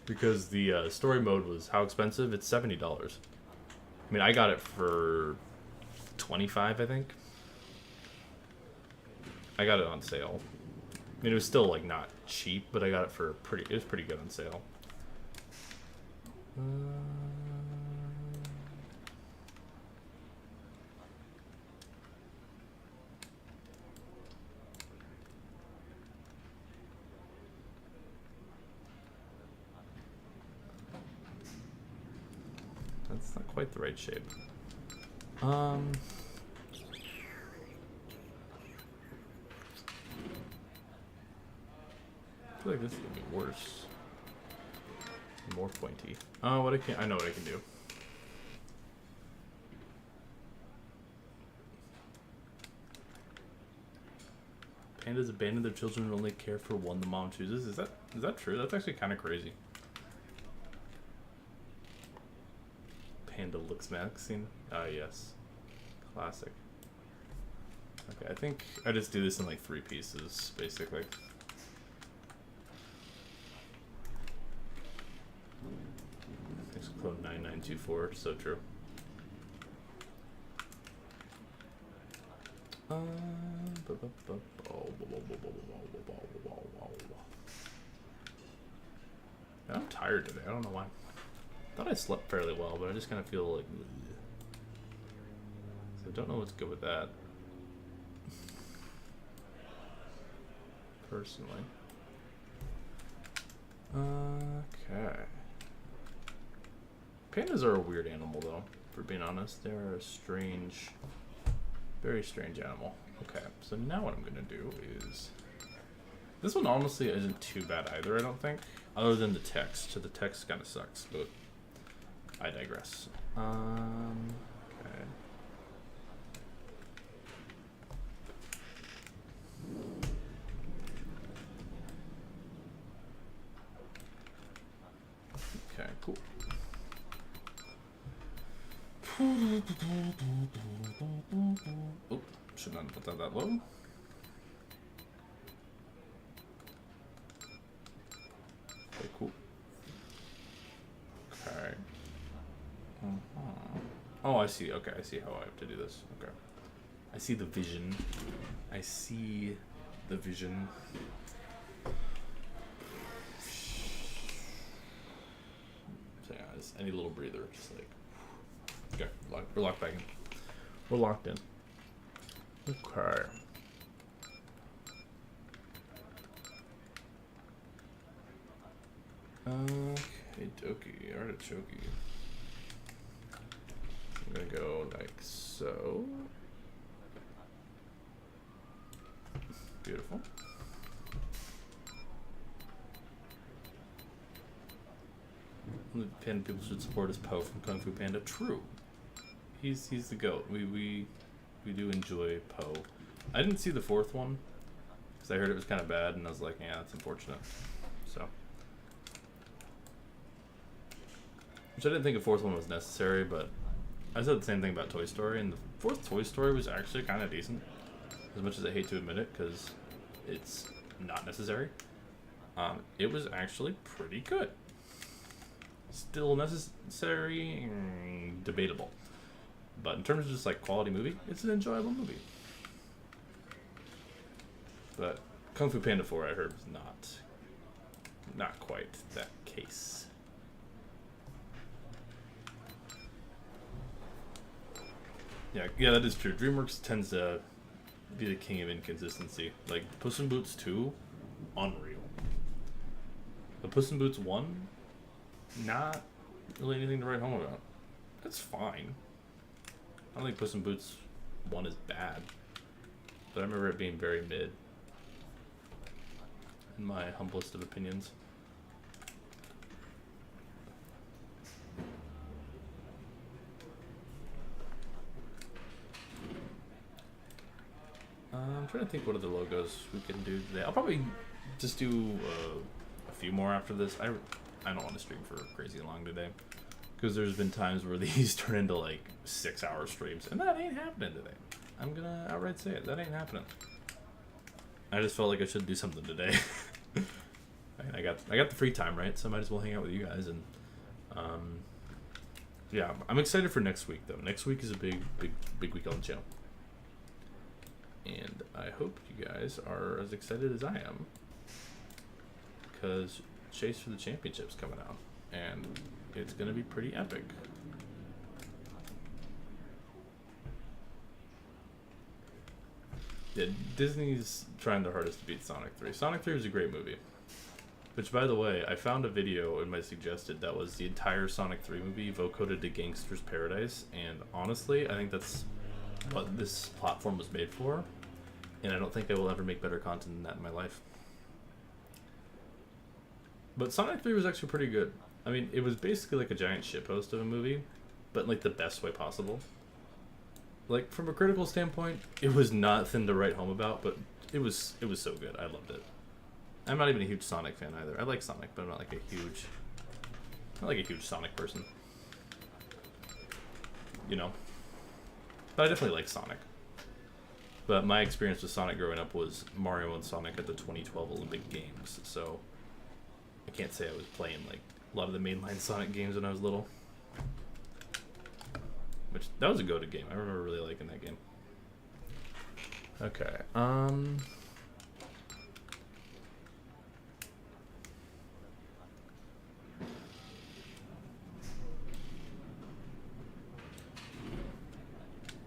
because the story mode was how expensive? It's $70. I mean, I got it for 25, I think. I got it on sale. I mean, it was still like not cheap, but I got it for it was pretty good on sale. That's not quite the right shape. I feel like this is gonna be worse. More pointy. Oh, what I know what I can do. Pandas abandon their children and only care for one the mom chooses. Is that true? That's actually kind of crazy. Panda looks magazine. Ah, yes. Classic. Okay, I think I just do this in like 3 pieces, basically. Thanks, Clone 9924. So true. I'm tired today. I don't know why. I thought I slept fairly well, but I just kind of feel like. So I don't know what's good with that. Personally. Okay. Pandas are a weird animal, though, for being honest. They're a strange, very strange animal. Okay, so now what I'm going to do is... This one honestly isn't too bad either, I don't think. Other than the text. So the text kind of sucks, but I digress. Okay. Okay, cool. Oh, should not put that low. Okay, cool. Okay. Oh, I see. Okay, I see how I have to do this. Okay. I see the vision. I see the vision. So yeah, just any little breather, just like. Okay, we're locked back in. We're locked in. Okay. Okay, dokie, artichoke. I'm gonna go like so. Beautiful. The Panda people should support us Poe from Kung Fu Panda. True. He's the GOAT. We do enjoy Poe. I didn't see the 4th one because I heard it was kind of bad, and I was like, yeah, that's unfortunate. So, which I didn't think a 4th one was necessary, but I said the same thing about Toy Story, and the 4th Toy Story was actually kind of decent. As much as I hate to admit it, because it's not necessary. It was actually pretty good. Still necessary, debatable. But in terms of just like quality movie, it's an enjoyable movie. But Kung Fu Panda 4, I heard, was not quite that case. Yeah, that is true. DreamWorks tends to be the king of inconsistency. Like Puss in Boots 2, unreal. But Puss in Boots 1, not really anything to write home about. That's fine. I don't think Puss in Boots 1 is bad, but I remember it being very mid, in my humblest of opinions. I'm trying to think what other logos we can do today. I'll probably just do a few more after this. I don't want to stream for crazy long today, because there's been times where these turn into like 6-hour streams, and that ain't happening today. I'm gonna outright say it. That ain't happening. I just felt like I should do something today. I got the free time, right? So I might as well hang out with you guys. And yeah, I'm excited for next week though. Next week is a big week on the channel, and I hope you guys are as excited as I am, because Chase for the Championship's coming out, and it's gonna be pretty epic. Yeah, Disney's trying their hardest to beat Sonic 3. Sonic 3 was a great movie. Which, by the way, I found a video in my suggested that was the entire Sonic 3 movie vocoded to Gangster's Paradise, and honestly, I think that's what this platform was made for, and I don't think I will ever make better content than that in my life. But Sonic 3 was actually pretty good. I mean, it was basically like a giant shitpost of a movie, but in like the best way possible. Like from a critical standpoint, it was nothing to write home about, but it was so good. I loved it. I'm not even a huge Sonic fan either. I like Sonic, but I'm not like a huge Sonic person. You know. But I definitely like Sonic. But my experience with Sonic growing up was Mario and Sonic at the 2012 Olympic Games, so I can't say I was playing like a lot of the mainline Sonic games when I was little. Which, that was a go-to game. I remember really liking that game. Okay,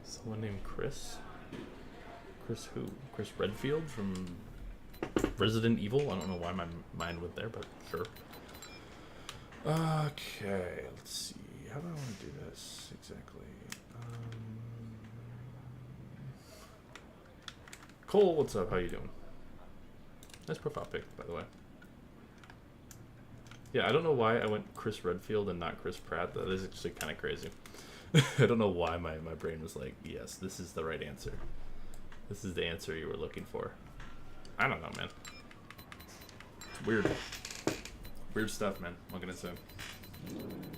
someone named Chris? Chris who? Chris Redfield from Resident Evil? I don't know why my mind went there, but sure. Okay, let's see. How do I want to do this exactly? Cole, what's up? How you doing? Nice profile pic, by the way. Yeah, I don't know why I went Chris Redfield and not Chris Pratt. That is actually kind of crazy. I don't know why my brain was like, yes, this is the right answer. This is the answer you were looking for. I don't know, man. It's weird. Weird stuff, man. What can I say?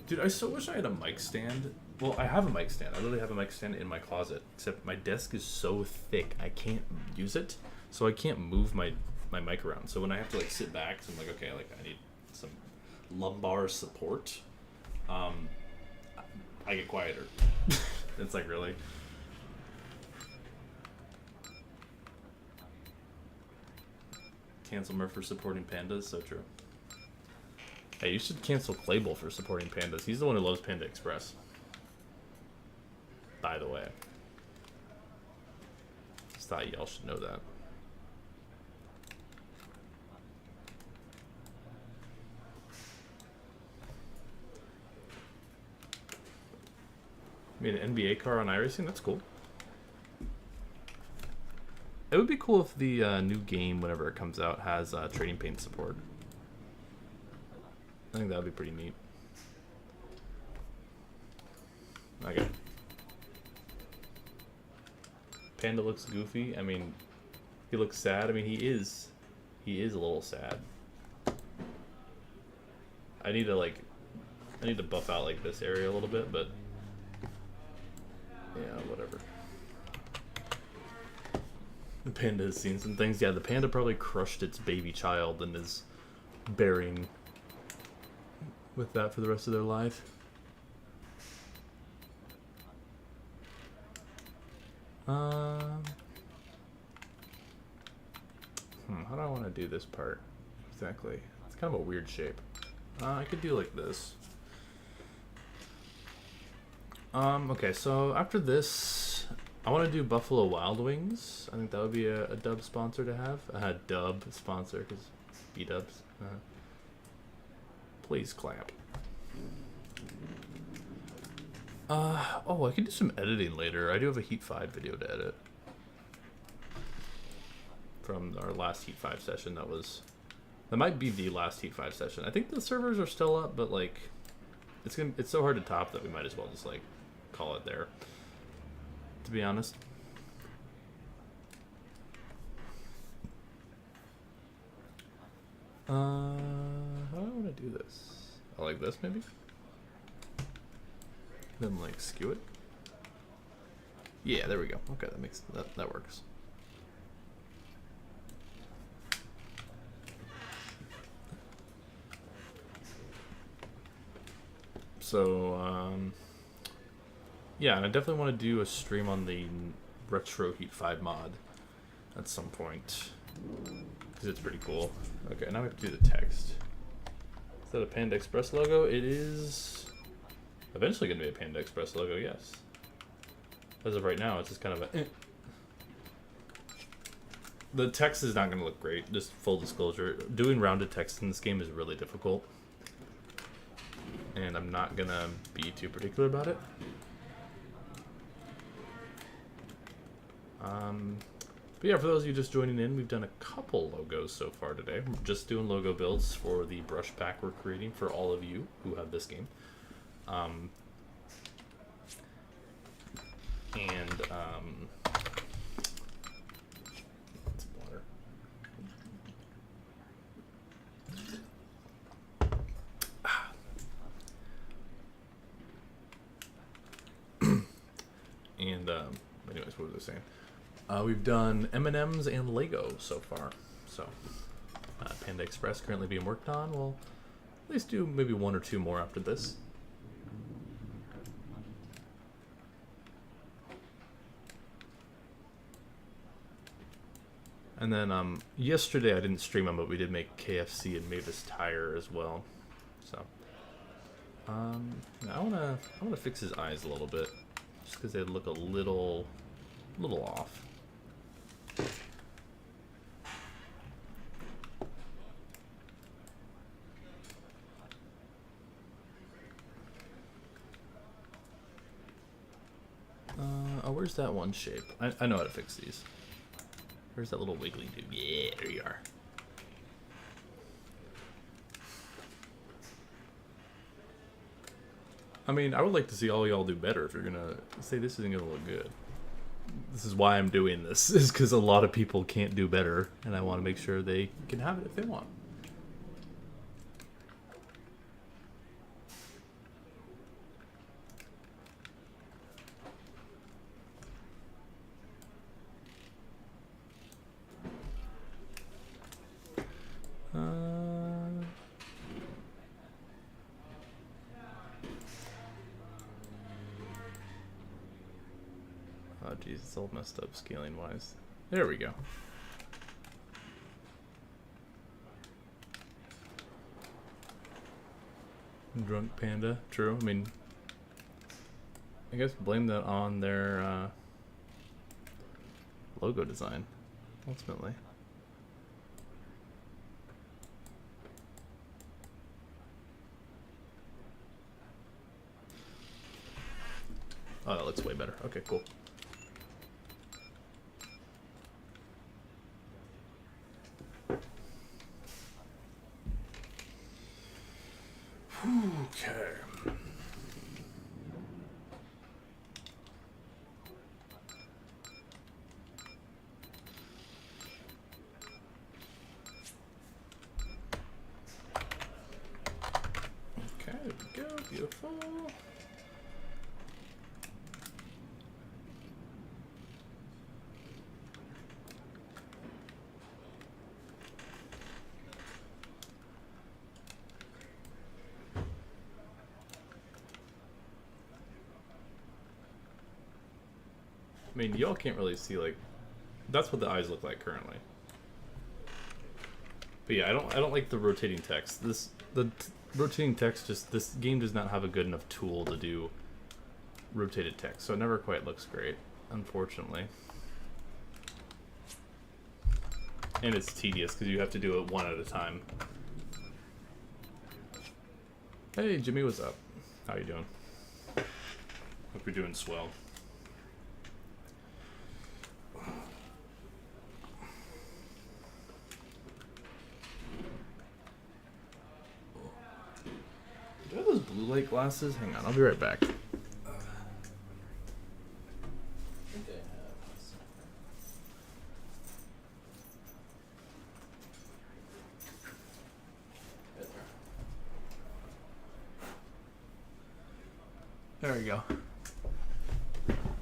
Dude, I so wish I had a mic stand. Well, I have a mic stand. I literally have a mic stand in my closet. Except my desk is so thick, I can't use it. So I can't move my mic around. So when I have to like sit back, so I'm like, okay, like I need some lumbar support. I get quieter. It's like, really? Cancel Murph for supporting pandas, so true. Hey, you should cancel Playbull for supporting pandas. He's the one who loves Panda Express. By the way. Just thought y'all should know that. Made an NBA car on iRacing? That's cool. It would be cool if the new game, whenever it comes out, has trading paint support. I think that would be pretty neat. Okay. Panda looks goofy. I mean, he looks sad. I mean, he is a little sad. I need to buff out like this area a little bit, but yeah, whatever. The panda has seen some things. Yeah, the panda probably crushed its baby child and is bearing with that for the rest of their life. How do I want to do this part exactly? It's kind of a weird shape. I could do like this. Okay, so after this, I want to do Buffalo Wild Wings. I think that would be a dub sponsor to have. A dub sponsor, because B-dubs. Please clap. Oh, I could do some editing later. I do have a Heat 5 video to edit. From our last Heat 5 session. That might be the last Heat 5 session. I think the servers are still up, but like, it's so hard to top that we might as well just like call it there, to be honest. How do I want to do this? I like this, maybe? Then like skew it. Yeah, there we go. Okay, that works. So, yeah, and I definitely want to do a stream on the Retro Heat 5 mod at some point, because it's pretty cool. Okay, now we have to do the text. Is that a Panda Express logo? It is eventually going to be a Panda Express logo, yes. As of right now, it's just kind of a... The text is not going to look great, just full disclosure. Doing rounded text in this game is really difficult. And I'm not going to be too particular about it. But But yeah, for those of you just joining in, we've done a couple logos so far today. We're just doing logo builds for the brush pack we're creating for all of you who have this game. Some water. And anyways, what was I saying? We've done M&Ms and Lego so far. So Panda Express currently being worked on. We'll at least do maybe one or two more after this. And then yesterday I didn't stream them, but we did make KFC and Mavis Tire as well. So I wanna fix his eyes a little bit, just because they look a little off. Oh, where's that one shape? I know how to fix these. Where's that little wiggly dude? Yeah, there you are. I mean, I would like to see all y'all do better if you're gonna say this isn't gonna look good. This is why I'm doing this, is because a lot of people can't do better, and I want to make sure they can have it if they want. Oh geez, it's all messed up scaling wise. There we go. Drunk Panda, true. I mean, I guess blame that on their logo design, ultimately. Oh, that looks way better. Okay, cool. Okay. Okay, there we go. Beautiful. I mean, y'all can't really see, like, that's what the eyes look like currently. But yeah, I don't like the rotating text. Rotating text, just this game does not have a good enough tool to do rotated text, so it never quite looks great, unfortunately. And it's tedious because you have to do it one at a time. Hey, Jimmy, what's up? How you doing? Hope you're doing swell. Do I have those blue light glasses? Hang on, I'll be right back. There we go.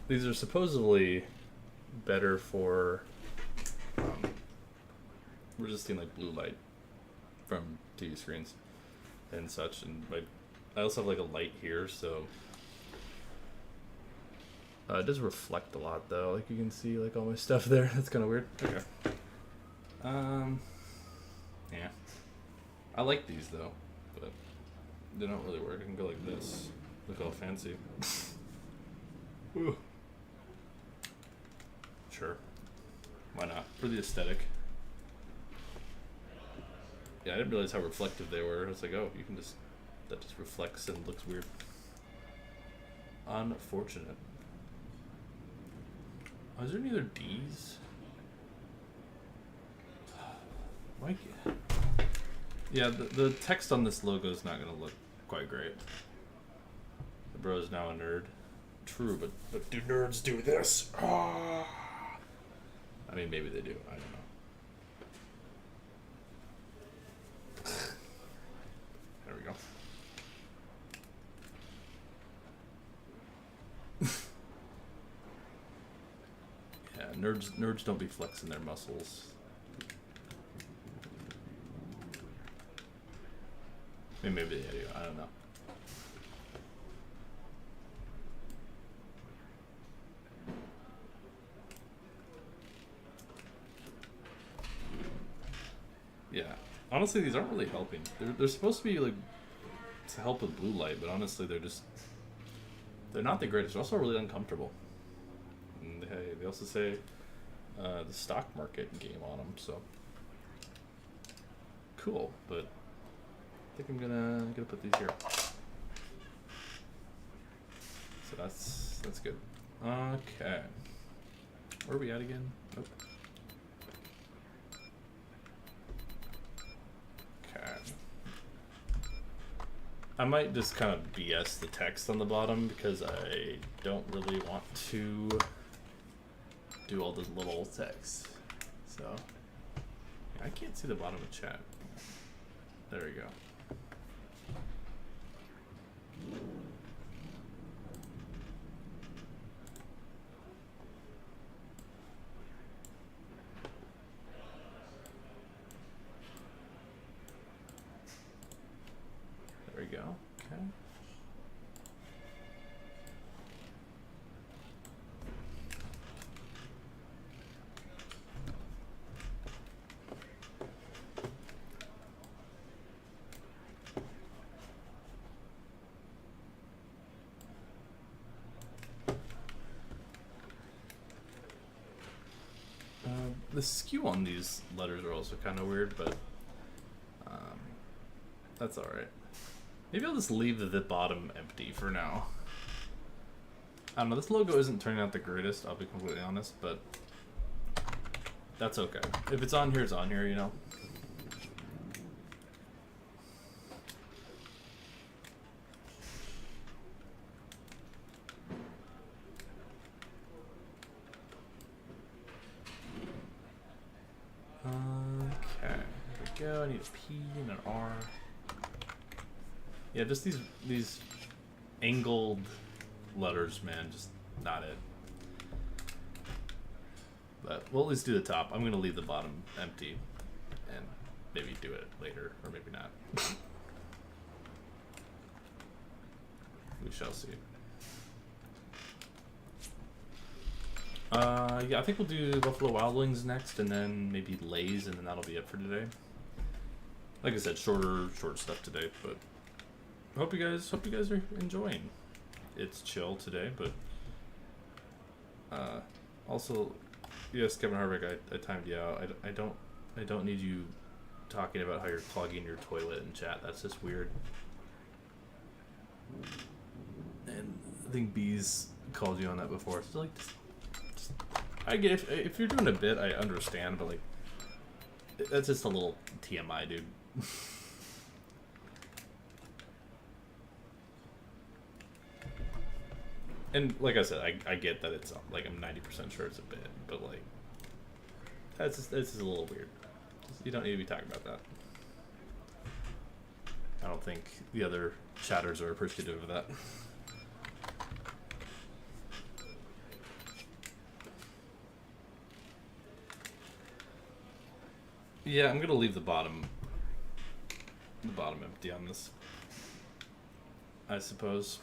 These are supposedly better for resisting like blue light from TV screens and such. And I also have like a light here, so it does reflect a lot though. Like you can see like all my stuff there. That's kind of weird. Okay. Yeah. I like these though, but they don't really work. I can go like this. Look all fancy. Ooh. Sure. Why not? For the aesthetic. Yeah, I didn't realize how reflective they were. I was like, oh, you can just... That just reflects and looks weird. Unfortunate. Oh, is there any other D's? Why? Yeah, the text on this logo is not gonna look quite great. The bro's now a nerd. True, but do nerds do this? I mean, maybe they do. I don't know. There we go. Yeah, nerds don't be flexing their muscles. I mean, maybe they do. I don't know. Yeah, honestly, these aren't really helping. They're supposed to be like to help with blue light, but honestly, they're not the greatest. They're also really uncomfortable. And they also say the stock market game on them, so cool. But I think I'm gonna put these here. So that's good. Okay, where are we at again? Nope. I might just kind of BS the text on the bottom because I don't really want to do all this little text. So I can't see the bottom of chat. There we go. There we go. Okay. The skew on these letters are also kind of weird, but that's alright. Maybe I'll just leave the bottom empty for now. I don't know, this logo isn't turning out the greatest, I'll be completely honest, but that's okay. If it's on here, it's on here, you know? Okay, there we go. I need a P and an R. Yeah, just these angled letters, man, just not it. But we'll at least do the top. I'm gonna leave the bottom empty and maybe do it later, or maybe not. We shall see. Yeah, I think we'll do Buffalo Wild Wings next, and then maybe Lay's, and then that'll be it for today. Like I said, short stuff today, but hope you guys are enjoying. It's chill today, but also, yes, Kevin Harvick, I timed you out. I don't need you talking about how you're clogging your toilet in chat. That's just weird. And I think Bees called you on that before. So like, just I get if you're doing a bit, I understand, but like, that's just a little TMI, dude. And like I said, I get that it's like I'm 90% sure it's a bit, but like that's just a little weird. You don't need to be talking about that. I don't think the other chatters are appreciative of that. Yeah, I'm gonna leave the bottom empty on this, I suppose.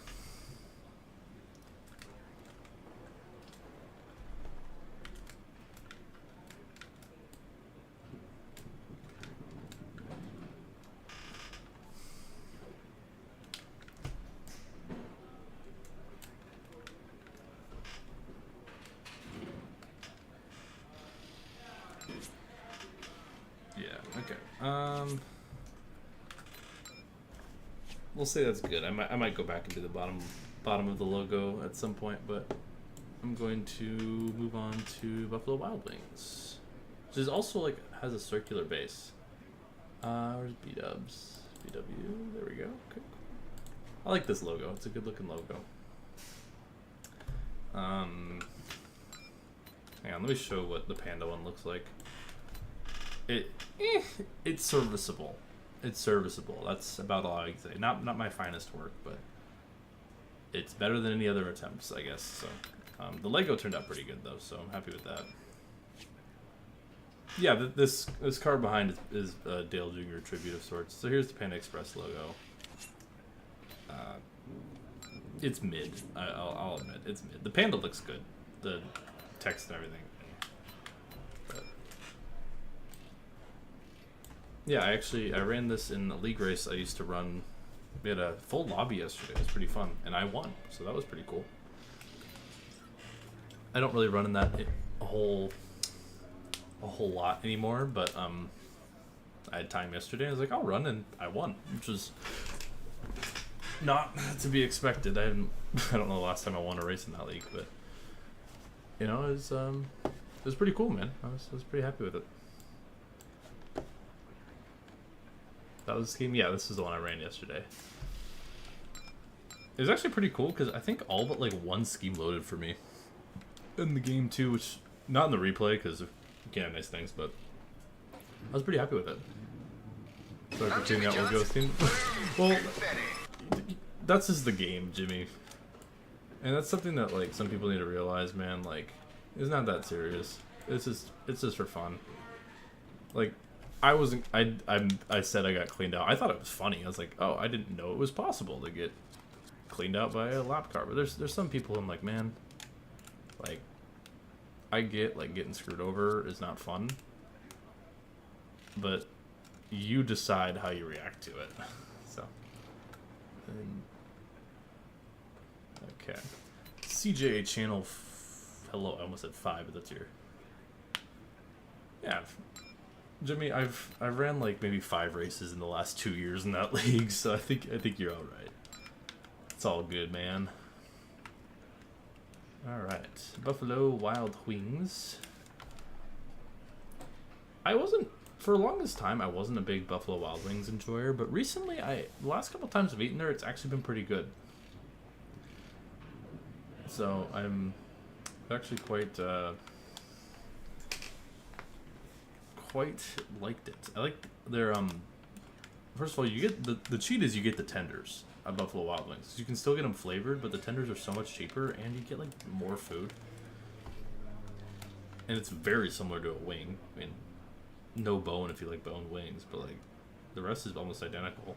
We'll say that's good. I might go back and do the bottom of the logo at some point, but I'm going to move on to Buffalo Wild Wings, which is also like has a circular base. Where's B-dubs? BW, there we go. Okay. I like this logo. It's a good looking logo. Hang on, let me show what the Panda one looks like. It's serviceable. It's serviceable. That's about all I can say. Not my finest work, but it's better than any other attempts, I guess. So the Lego turned out pretty good though, so I'm happy with that. Yeah, this card behind is a Dale Jr. tribute of sorts. So here's the Panda Express logo. It's mid. I'll admit, it's mid. The Panda looks good. The text and everything. But yeah, I ran this in a league race I used to run. We had a full lobby yesterday. It was pretty fun, and I won, so that was pretty cool. I don't really run in that a whole lot anymore, but I had time yesterday. I was like, I'll run, and I won, which was not to be expected. I don't know the last time I won a race in that league, but you know, it was pretty cool, man. I was pretty happy with it. That was the scheme. Yeah, this is the one I ran yesterday. It was actually pretty cool because I think all but like one scheme loaded for me in the game too, which not in the replay because you can't have nice things, but I was pretty happy with it. Sorry for tuning out while ghosting. Well, that's just the game, Jimmy. And that's something that like some people need to realize, man. Like, it's not that serious. It's just for fun. Like, I said I got cleaned out. I thought it was funny. I was like, oh, I didn't know it was possible to get cleaned out by a lap car. But there's some people I'm like, man, like, I get like getting screwed over is not fun, but you decide how you react to it. So, okay, CJ channel. Hello, I almost said 5, but that's your. Yeah, Jimmy, I've ran like maybe 5 races in the last 2 years in that league, so I think you're all right. It's all good, man. All right, Buffalo Wild Wings. For the longest time, I wasn't a big Buffalo Wild Wings enjoyer, but recently, the last couple times I've eaten there, it's actually been pretty good. So I'm actually quite liked it. I like their First of all, you get the cheat is you get the tenders at Buffalo Wild Wings. You can still get them flavored, but the tenders are so much cheaper, and you get like more food. And it's very similar to a wing. I mean, no bone if you like bone wings, but like the rest is almost identical.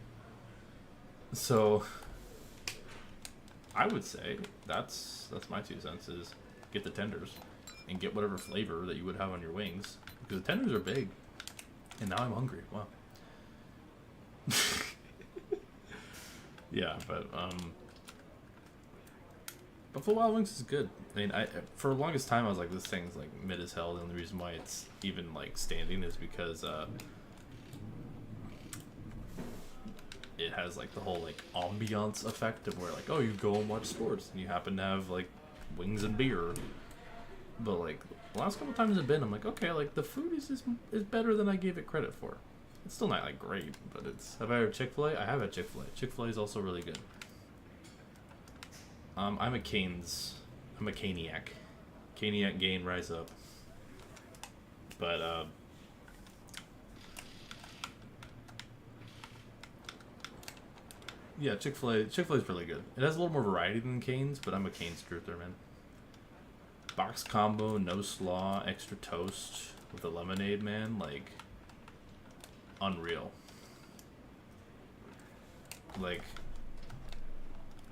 So I would say that's my 2 cents is get the tenders and get whatever flavor that you would have on your wings, because the tenders are big. And now I'm hungry. Wow. Yeah, but Buffalo Wild Wings is good. I mean, for the longest time I was like, this thing's like mid as hell. The only reason why it's even like standing is because it has like the whole like ambiance effect of where like, oh, you go and watch sports and you happen to have like wings and beer. But like the last couple times I've been, I'm like, okay, like the food is better than I gave it credit for. It's still not like great, but it's. Have I had Chick-fil-A? I have had Chick-fil-A. Chick-fil-A is also really good. I'm a Caniac. Caniac gain, rise up. But yeah, Chick-fil-A is really good. It has a little more variety than Cane's, but I'm a Cane's truther, man. Box combo, no slaw, extra toast with a lemonade, man. Like, unreal. Like,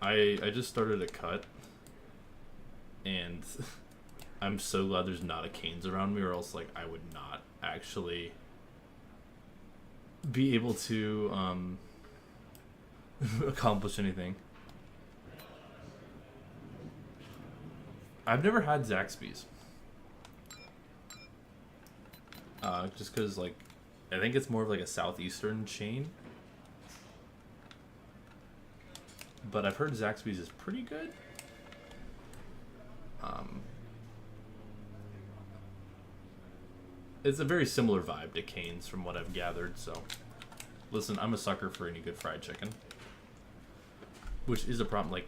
I just started a cut, and I'm so glad there's not a Cane's around me, or else like I would not actually be able to accomplish anything. I've never had Zaxby's. Just because, like, I think it's more of like a southeastern chain. But I've heard Zaxby's is pretty good. It's a very similar vibe to Cane's from what I've gathered, so Listen, I'm a sucker for any good fried chicken. Which is a problem. Like,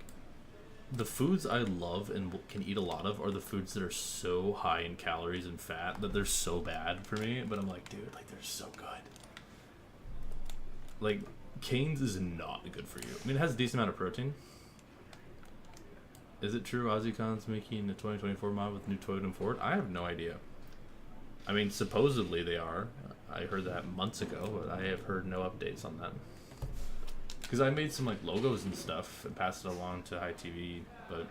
the foods I love and can eat a lot of are the foods that are so high in calories and fat that they're so bad for me. But I'm like, dude, like, they're so good. Like, Cane's is not good for you. I mean, it has a decent amount of protein. Is it true OzzyCon's making a 2024 mod with new Toyota and Ford? I have no idea. I mean, supposedly they are. I heard that months ago, but I have heard no updates on that. Because I made some like logos and stuff and passed it along to High TV, but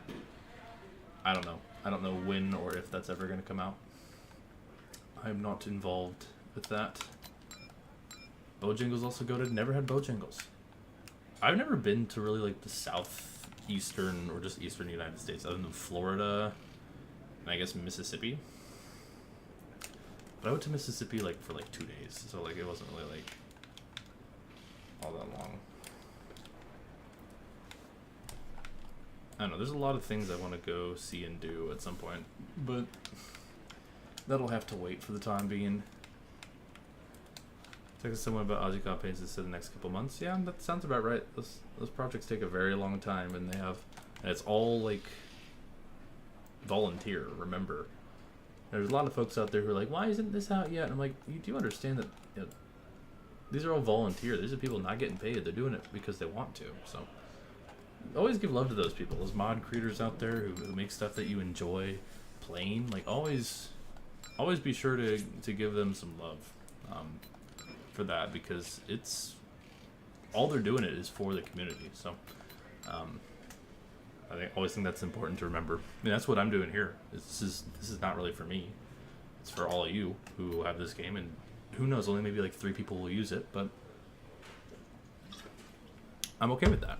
I don't know. I don't know when or if that's ever going to come out. I'm not involved with that. Bojangles also goated. Never had Bojangles. I've never been to really like the southeastern or just eastern United States, other than Florida and I guess Mississippi. But I went to Mississippi like for like 2 days, so like it wasn't really like all that long. I don't know, there's a lot of things I want to go see and do at some point, but that'll have to wait for the time being. Texted someone about OzzyCon pages that said the next couple months. Yeah, that sounds about right. Those projects take a very long time, and it's all like volunteer. Remember, there's a lot of folks out there who are like, "Why isn't this out yet?" And I'm like, "You do understand that these are all volunteer. These are people not getting paid. They're doing it because they want to." So always give love to those people, those mod creators out there who make stuff that you enjoy playing. Like always be sure to give them some love. For that, because it's all they're doing it is for the community. So I always think that's important to remember. I mean, that's what I'm doing here. This is not really for me. It's for all of you who have this game, and who knows, only maybe like 3 people will use it, but I'm okay with that.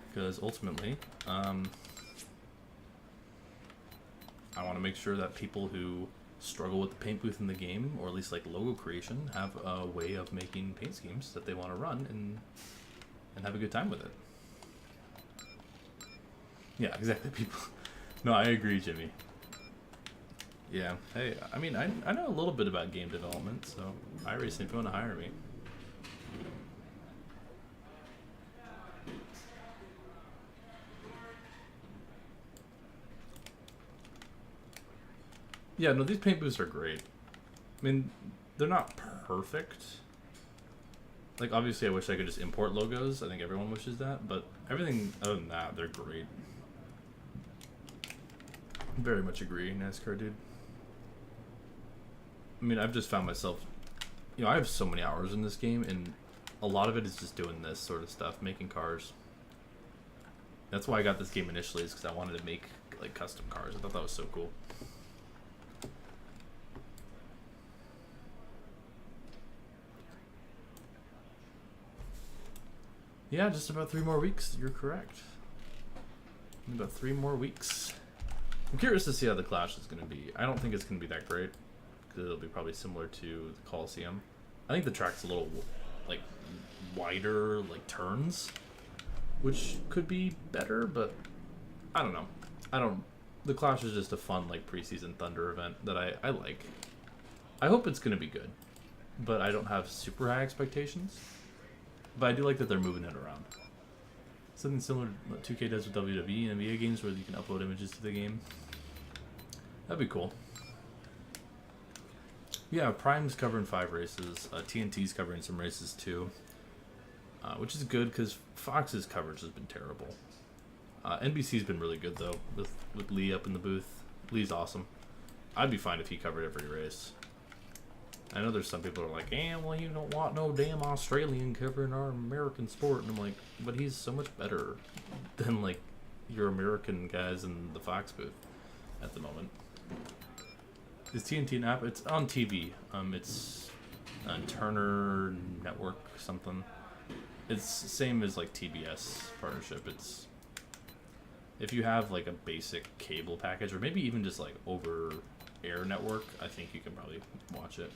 Because ultimately, I want to make sure that people who struggle with the paint booth in the game, or at least like logo creation, have a way of making paint schemes that they want to run and have a good time with it. Yeah, exactly, people. No, I agree, Jimmy. Yeah, hey, I mean, I know a little bit about game development, so iRacing, if you want to hire me. Yeah, no, these paint booths are great. I mean, they're not perfect. Like, obviously, I wish I could just import logos. I think everyone wishes that. But everything other than that, they're great. Very much agree, NASCAR, dude. I mean, I've just found myself... You know, I have so many hours in this game, and a lot of it is just doing this sort of stuff, making cars. That's why I got this game initially, is because I wanted to make, like, custom cars. I thought that was so cool. Yeah, just about 3 more weeks. You're correct. About 3 more weeks. I'm curious to see how the Clash is going to be. I don't think it's going to be that great, because it'll be probably similar to the Coliseum. I think the track's a little, like, wider, like, turns, which could be better, but I don't know. The Clash is just a fun, like, preseason Thunder event that I like. I hope it's going to be good, but I don't have super high expectations. But I do like that they're moving it around. Something similar to what 2K does with WWE and NBA games, where you can upload images to the game. That'd be cool. Yeah, Prime's covering 5 races. TNT's covering some races too. Which is good, because Fox's coverage has been terrible. NBC's been really good, though, with Lee up in the booth. Lee's awesome. I'd be fine if he covered every race. I know there's some people who are like, well, you don't want no damn Australian covering our American sport. And I'm like, but he's so much better than, like, your American guys in the Fox booth at the moment. Is TNT an app? It's on TV. It's on Turner Network something. It's same as, like, TBS partnership. It's... If you have, like, a basic cable package, or maybe even just, like, over-air network, I think you can probably watch it.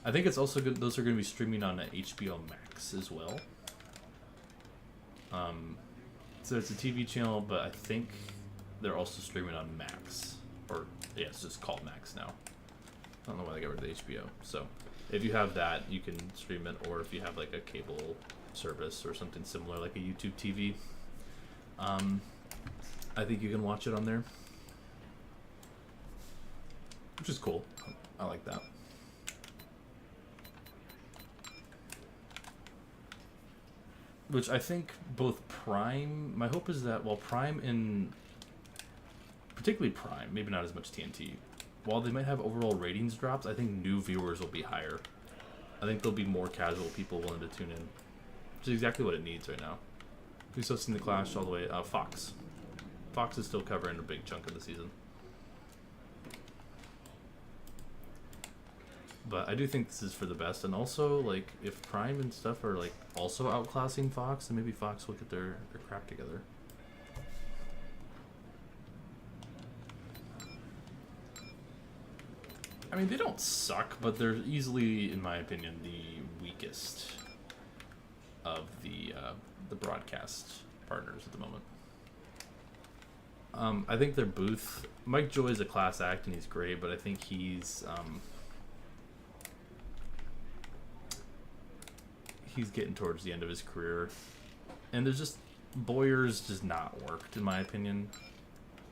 I think it's also good. Those are going to be streaming on HBO Max as well. So it's a TV channel, but I think they're also streaming on Max. Or, yeah, it's just called Max now. I don't know why they got rid of the HBO. So if you have that, you can stream it, or if you have like a cable service or something similar, like a YouTube TV, I think you can watch it on there, which is cool. I like that. Which I think both Prime, my hope is that while Prime and particularly Prime, maybe not as much TNT, while they might have overall ratings drops, I think new viewers will be higher. I think there'll be more casual people willing to tune in, which is exactly what it needs right now. We've still seen the Clash all the way. Fox. Fox is still covering a big chunk of the season. But I do think this is for the best, and also, like, if Prime and stuff are, like, also outclassing Fox, then maybe Fox will get their crap together. I mean, they don't suck, but they're easily, in my opinion, the weakest of the broadcast partners at the moment. I think their booth... Mike Joy is a class act, and he's great, but I think he's getting towards the end of his career. And there's just... Boyer's just not worked, in my opinion.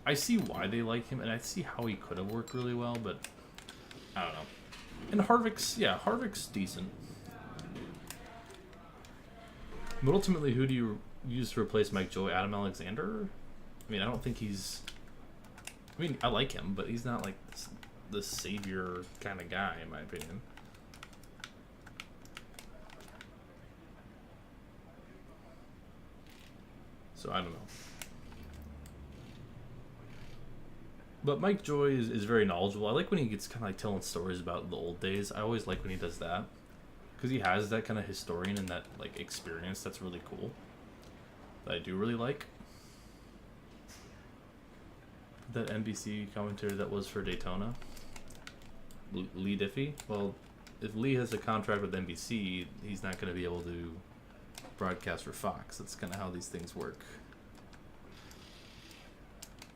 I see why they like him, and I see how he could have worked really well, but... I don't know. And Harvick's decent. But ultimately, who do you use to replace Mike Joy? Adam Alexander? I mean, I don't think he's... I mean, I like him, but he's not like the savior kind of guy, in my opinion. So, I don't know. But Mike Joy is very knowledgeable. I like when he gets kind of like telling stories about the old days. I always like when he does that. Because he has that kind of historian and that like experience that's really cool. That I do really like. That NBC commentator that was for Daytona. Lee Diffie. Well, if Lee has a contract with NBC, he's not going to be able to broadcast for Fox. That's kind of how these things work.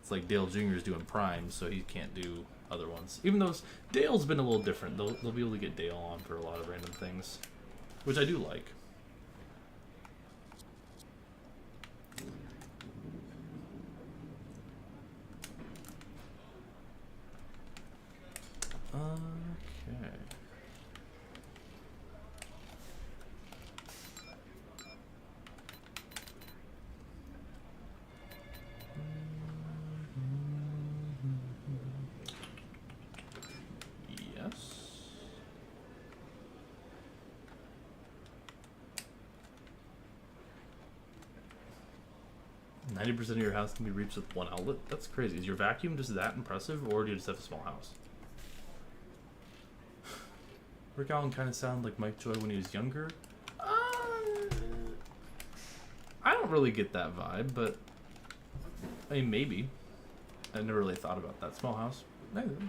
It's like Dale Jr. is doing Prime, so he can't do other ones. Even though Dale's been a little different. They'll be able to get Dale on for a lot of random things, which I do like. Okay. Yes. 90% of your house can be reached with one outlet? That's crazy. Is your vacuum just that impressive, or do you just have a small house? Rick Allen kind of sounded like Mike Joy when he was younger. I don't really get that vibe, but I mean, maybe. I never really thought about that. Small house?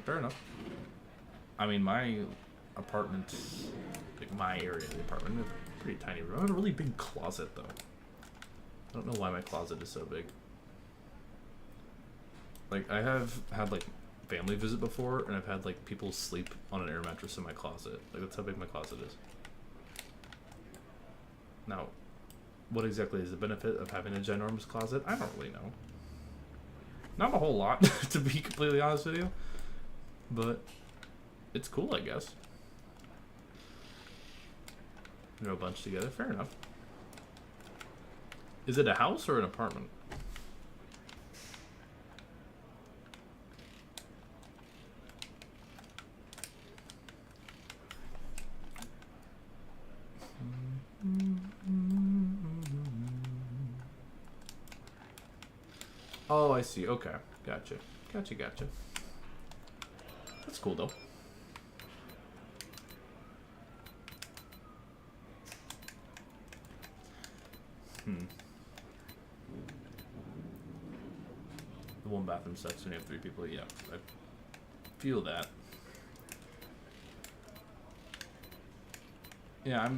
Fair enough. I mean, my apartment, like my area of the apartment, is a pretty tiny room. I have a really big closet, though. I don't know why my closet is so big. Like, I have had, like, family visit before, and I've had, like, people sleep on an air mattress in my closet. Like, that's how big my closet is. Now, what exactly is the benefit of having a ginormous closet? I don't really know. Not a whole lot, to be completely honest with you. But it's cool, I guess. Throw a bunch together. Fair enough. Is it a house or an apartment? Oh, I see. Okay. Gotcha. Gotcha. That's cool, though. The one bathroom sucks when you have 3 people. Yeah, I feel that. Yeah,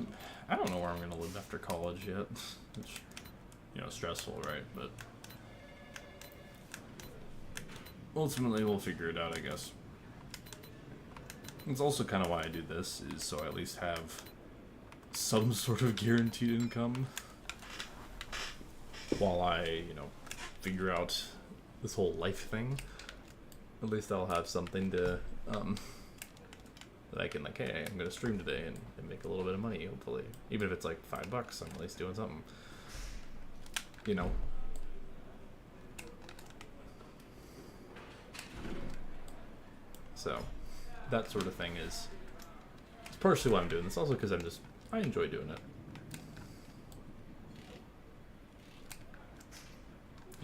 I don't know where I'm gonna live after college yet. It's, you know, stressful, right? But ultimately, we'll figure it out, I guess. It's also kind of why I do this, is so I at least have some sort of guaranteed income while I, figure out this whole life thing. At least I'll have something to, that I can, like, hey, I'm gonna stream today and make a little bit of money, hopefully. Even if it's like $5, I'm at least doing something. So, that sort of thing is partially why I'm doing this. Also because I enjoy doing it.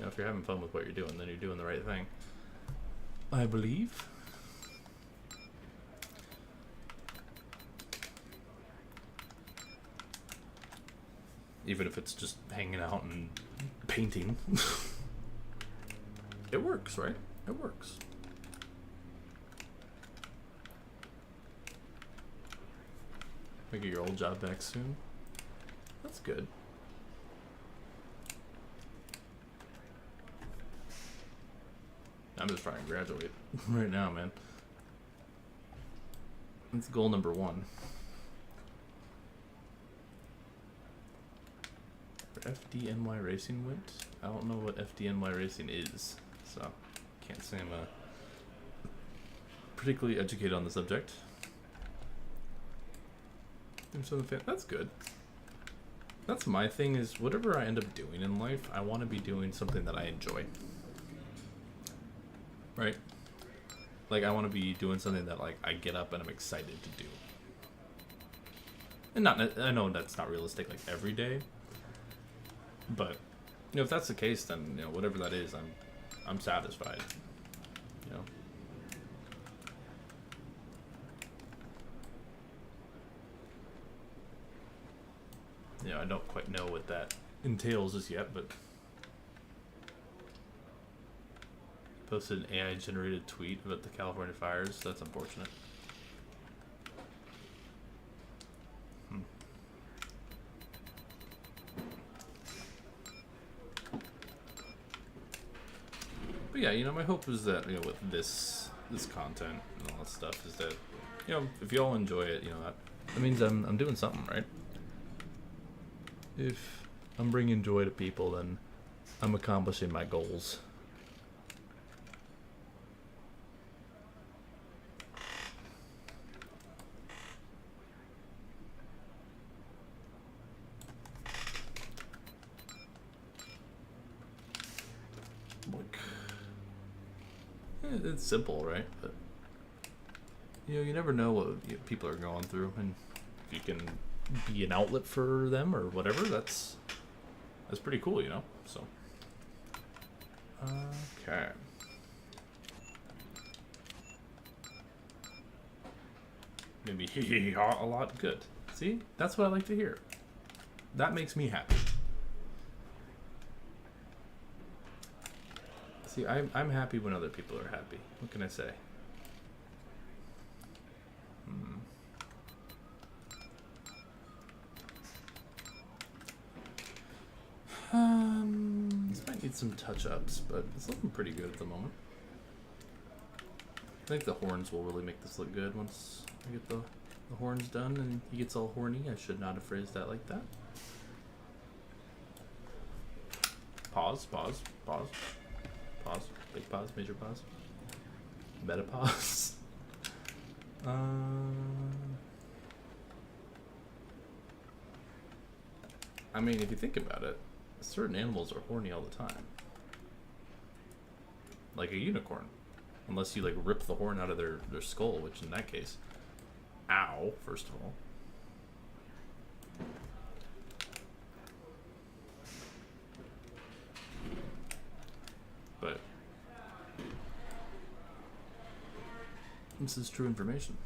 If you're having fun with what you're doing, then you're doing the right thing, I believe. Even if it's just hanging out and painting. It works, right? It works. Make your old job back soon. That's good. I'm just trying to graduate right now, man. That's goal number 1. FDNY Racing went? I don't know what FDNY Racing is, so can't say I'm particularly educated on the subject. That's good. That's my thing, is whatever I end up doing in life, I want to be doing something that I enjoy. Right? Like, I want to be doing something that, like, I get up and I'm excited to do. And I know that's not realistic, like, every day. But, if that's the case, then, whatever that is, I'm satisfied. I don't quite know what that entails as yet, but posted an AI-generated tweet about the California fires. That's unfortunate. But yeah, my hope is that, with this content and all that stuff, is that, if you all enjoy it, that means I'm doing something, right? If I'm bringing joy to people, then I'm accomplishing my goals. It's simple, right? But you never know what people are going through, and if you can be an outlet for them or whatever, that's pretty cool, So, okay. Maybe a lot. Good. See, that's what I like to hear. That makes me happy. See, I'm happy when other people are happy. What can I say? This might need some touch-ups, but it's looking pretty good at the moment. I think the horns will really make this look good once I get the horns done and he gets all horny. I should not have phrased that like that. Pause. Big pause, major pause. Meta pause. I mean, if you think about it, certain animals are horny all the time. Like a unicorn. Unless you, like, rip the horn out of their skull, which in that case, ow, first of all. But this is true information.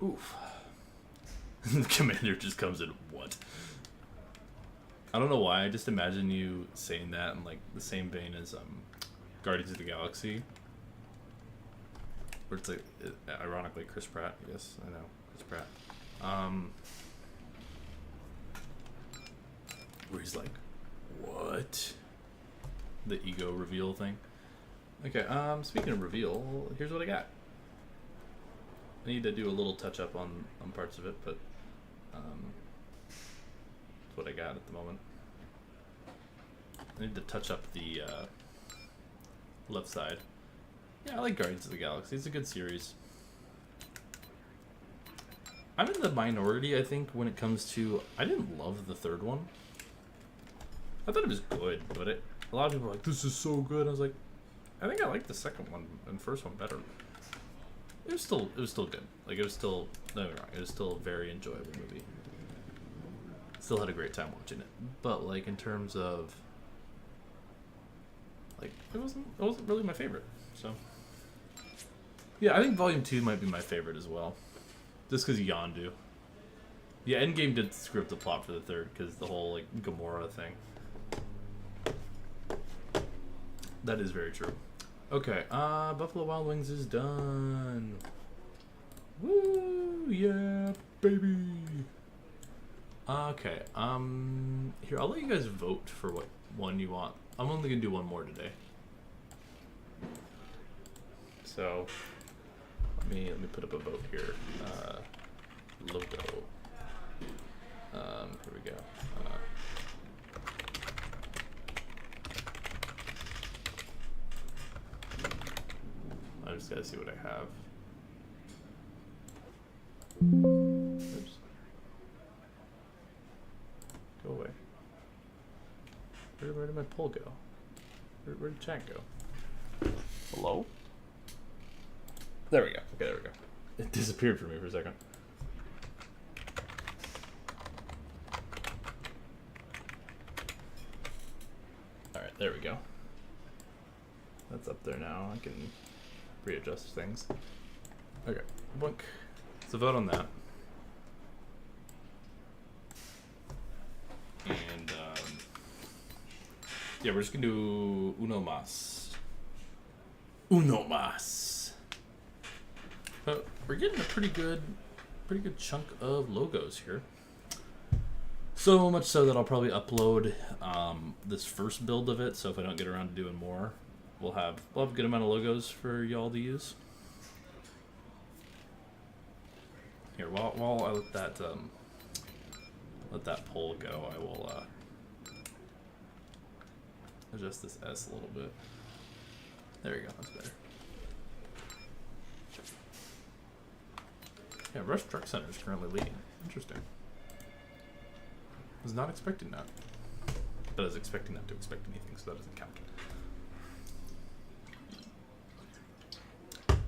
Oof. The commander just comes in, what? I don't know why, I just imagine you saying that in, like, the same vein as Guardians of the Galaxy. Where it's, like, ironically, Chris Pratt. Yes, I know, Chris Pratt. Where he's like, what? the ego reveal thing. Okay, speaking of reveal, here's what I got. I need to do a little touch up on parts of it, but that's what I got at the moment. I need to touch up the left side. Yeah, I like Guardians of the Galaxy. It's a good series. I'm in the minority, I think, when it comes to... I didn't love the third one. I thought it was good, but a lot of people were like, this is so good. I was like, I think I liked the second one and first one better. It was still good. Like, it was still... No, you're wrong. It was still a very enjoyable movie. Still had a great time watching it. But, like, in terms of... Like, it wasn't really my favorite, so... Yeah, I think Volume 2 might be my favorite as well. Just because Yondu. Yeah, Endgame did script the plot for the third, because the whole, like, Gamora thing. That is very true. Okay, Buffalo Wild Wings is done. Woo, yeah, baby. Okay, here, I'll let you guys vote for what one you want. I'm only gonna do one more today. So, let me put up a vote here. Logo. Here we go. I just gotta see what I have. Oops. Go away. Where did my poll go? Where did chat go? Hello? There we go. Okay, there we go. It disappeared for me for a second. Alright, there we go. That's up there now. I can readjust things. Okay, boink. So vote on that. And, yeah, we're just gonna do uno mas. Uno mas. But we're getting a pretty good chunk of logos here. So much so that I'll probably upload this first build of it. So if I don't get around to doing more, we'll have a good amount of logos for y'all to use. Here, while I let that poll go, I will adjust this S a little bit. There we go. That's better. Yeah, Rush Truck Center is currently leading. Interesting. Was not expecting that. But I was expecting not to expect anything, so that doesn't count.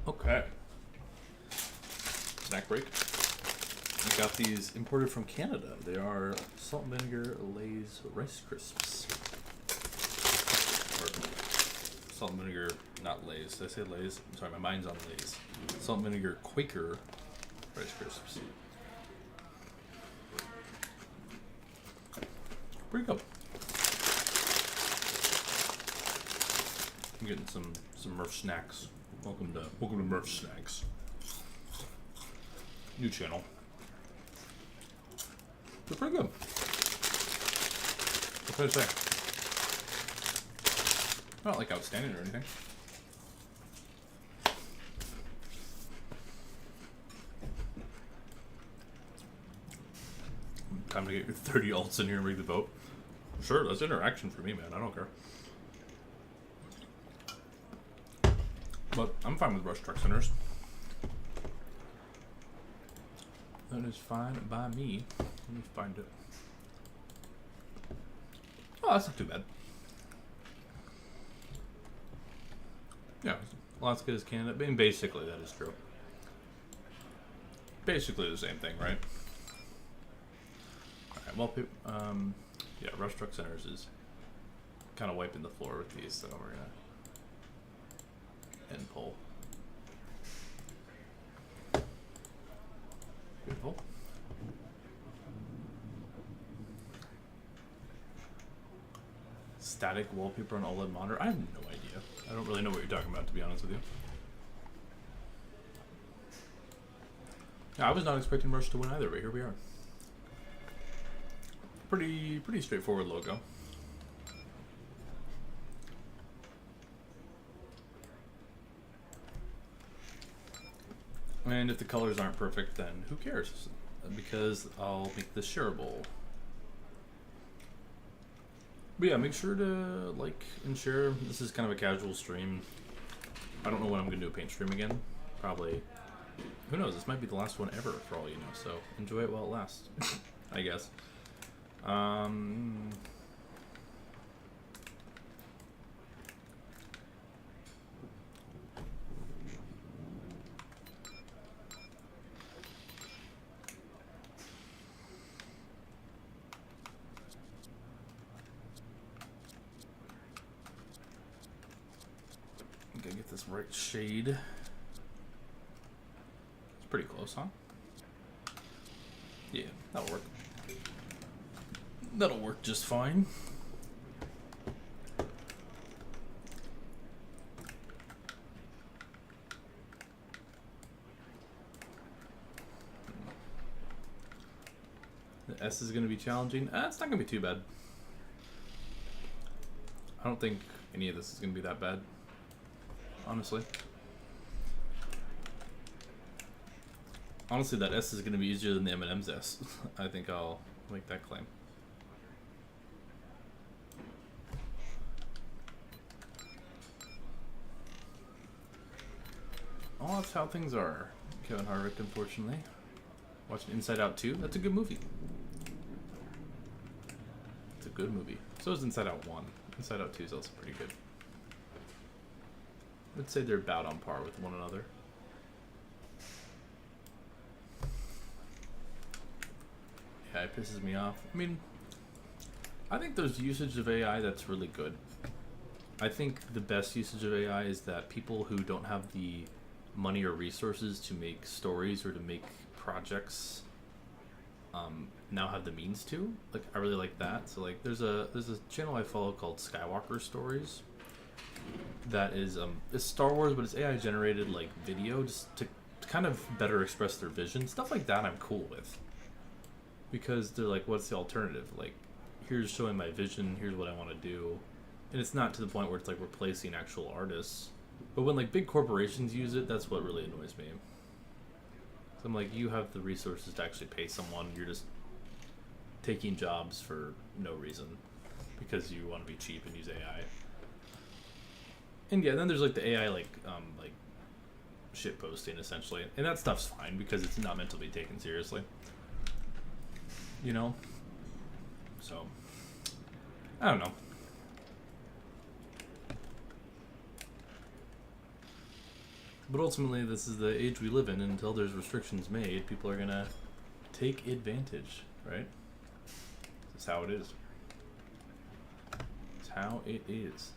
Okay. Snack break. I got these imported from Canada. They are salt and vinegar Lay's Rice Crisps. Or salt and vinegar, not Lay's. Did I say Lay's? I'm sorry, my mind's on Lay's. Salt and vinegar Quaker Rice Crisps. Pretty good. I'm getting some Murph snacks. Welcome to Murph Snacks. New channel. They're pretty good. What can I say? Not like outstanding or anything. Time to get your 30 alts in here and read the vote. Sure, that's interaction for me, man. I don't care. But I'm fine with Rush Truck Centers. That is fine by me. Let me find it. Oh, that's not too bad. Yeah, Alaska is Canada. I mean, basically, that is true. Basically the same thing, right? Alright, well, yeah, Rush Truck Centers is kind of wiping the floor with these, so we're gonna end poll. Beautiful. Static wallpaper on OLED monitor? I have no idea. I don't really know what you're talking about, to be honest with you. Yeah, I was not expecting Rush to win either, but here we are. Pretty straightforward logo. And if the colors aren't perfect, then who cares? Because I'll make this shareable. But yeah, make sure to like and share. This is kind of a casual stream. I don't know when I'm going to do a paint stream again. Probably. Who knows? This might be the last one ever for all you know. So enjoy it while it lasts, I guess. Gotta get this right shade. It's pretty close, huh? Yeah, that'll work. That'll work just fine. The S is going to be challenging. It's not going to be too bad. I don't think any of this is going to be that bad, honestly. Honestly, that S is going to be easier than the M&M's S. I think I'll make that claim. Oh, that's how things are. Kevin Harvick, unfortunately. Watching Inside Out 2. That's a good movie. It's a good movie. So is Inside Out 1. Inside Out 2 is also pretty good. I'd say they're about on par with one another. Yeah, it pisses me off. I mean, I think there's usage of AI that's really good. I think the best usage of AI is that people who don't have the money or resources to make stories or to make projects now have the means to. Like, I really like that. So like there's a channel I follow called Skywalker Stories that is it's Star Wars, but it's AI generated like video just to kind of better express their vision. Stuff like that I'm cool with. Because they're like, what's the alternative? Like, here's showing my vision, here's what I want to do. And it's not to the point where it's like replacing actual artists. But when like big corporations use it, that's what really annoys me. So I'm like, you have the resources to actually pay someone, you're just taking jobs for no reason because you want to be cheap and use AI. And yeah, then there's like the AI like shit posting essentially, and that stuff's fine because it's not meant to be taken seriously. You know? So I don't know. But ultimately, this is the age we live in, and until there's restrictions made, people are gonna take advantage, right? That's how it is. It's how it is.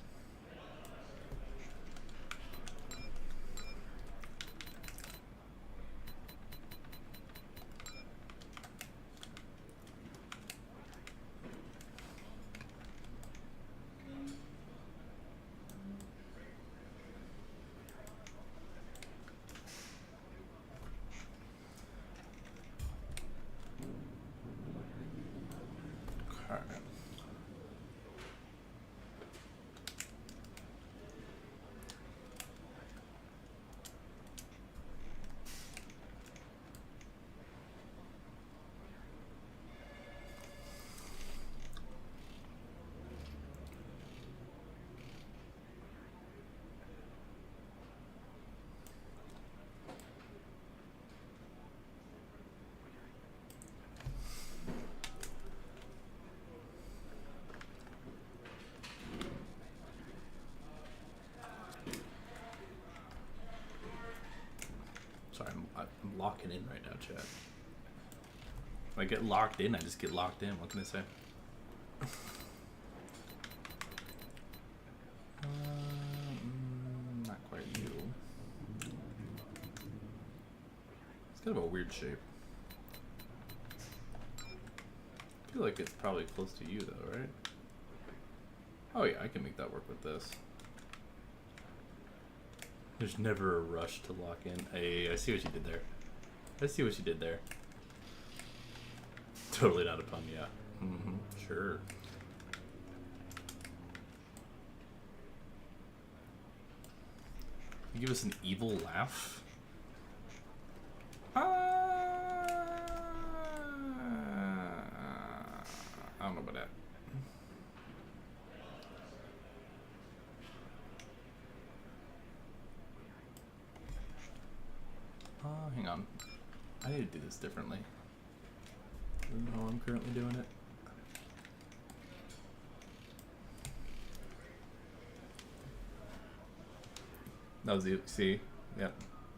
Sorry, I'm locking in right now, chat. If I get locked in, I just get locked in. What can I say? Not quite you. It's kind of a weird shape. I feel like it's probably close to you, though, right? Oh yeah, I can make that work with this. There's never a rush to lock in. Hey, I see what you did there. I see what you did there. Totally not a pun, yeah. Mm-hmm, sure. You give us an evil laugh? hang on. I need to do this differently than how I'm currently doing it. That was the, see? Yep.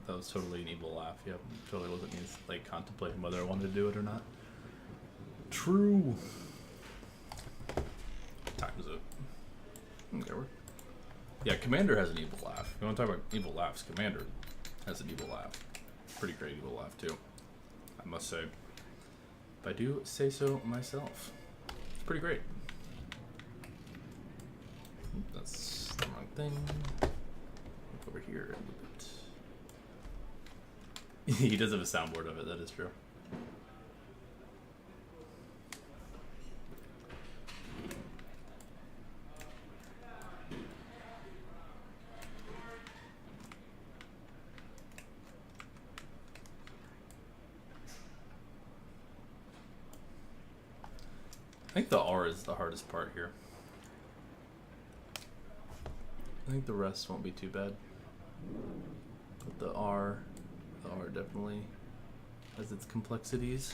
That was totally an evil laugh. Yep. Totally wasn't me like contemplating whether I wanted to do it or not. True. What time is it? Okay, we're... Yeah, Commander has an evil laugh. You want to talk about evil laughs? Commander has an evil laugh. Pretty great evil laugh, too. I must say. If I do say so myself. It's pretty great. That's the wrong thing. Look over here a little bit. He does have a soundboard of it, that is true. I think the R is the hardest part here. I think the rest won't be too bad. But the R definitely has its complexities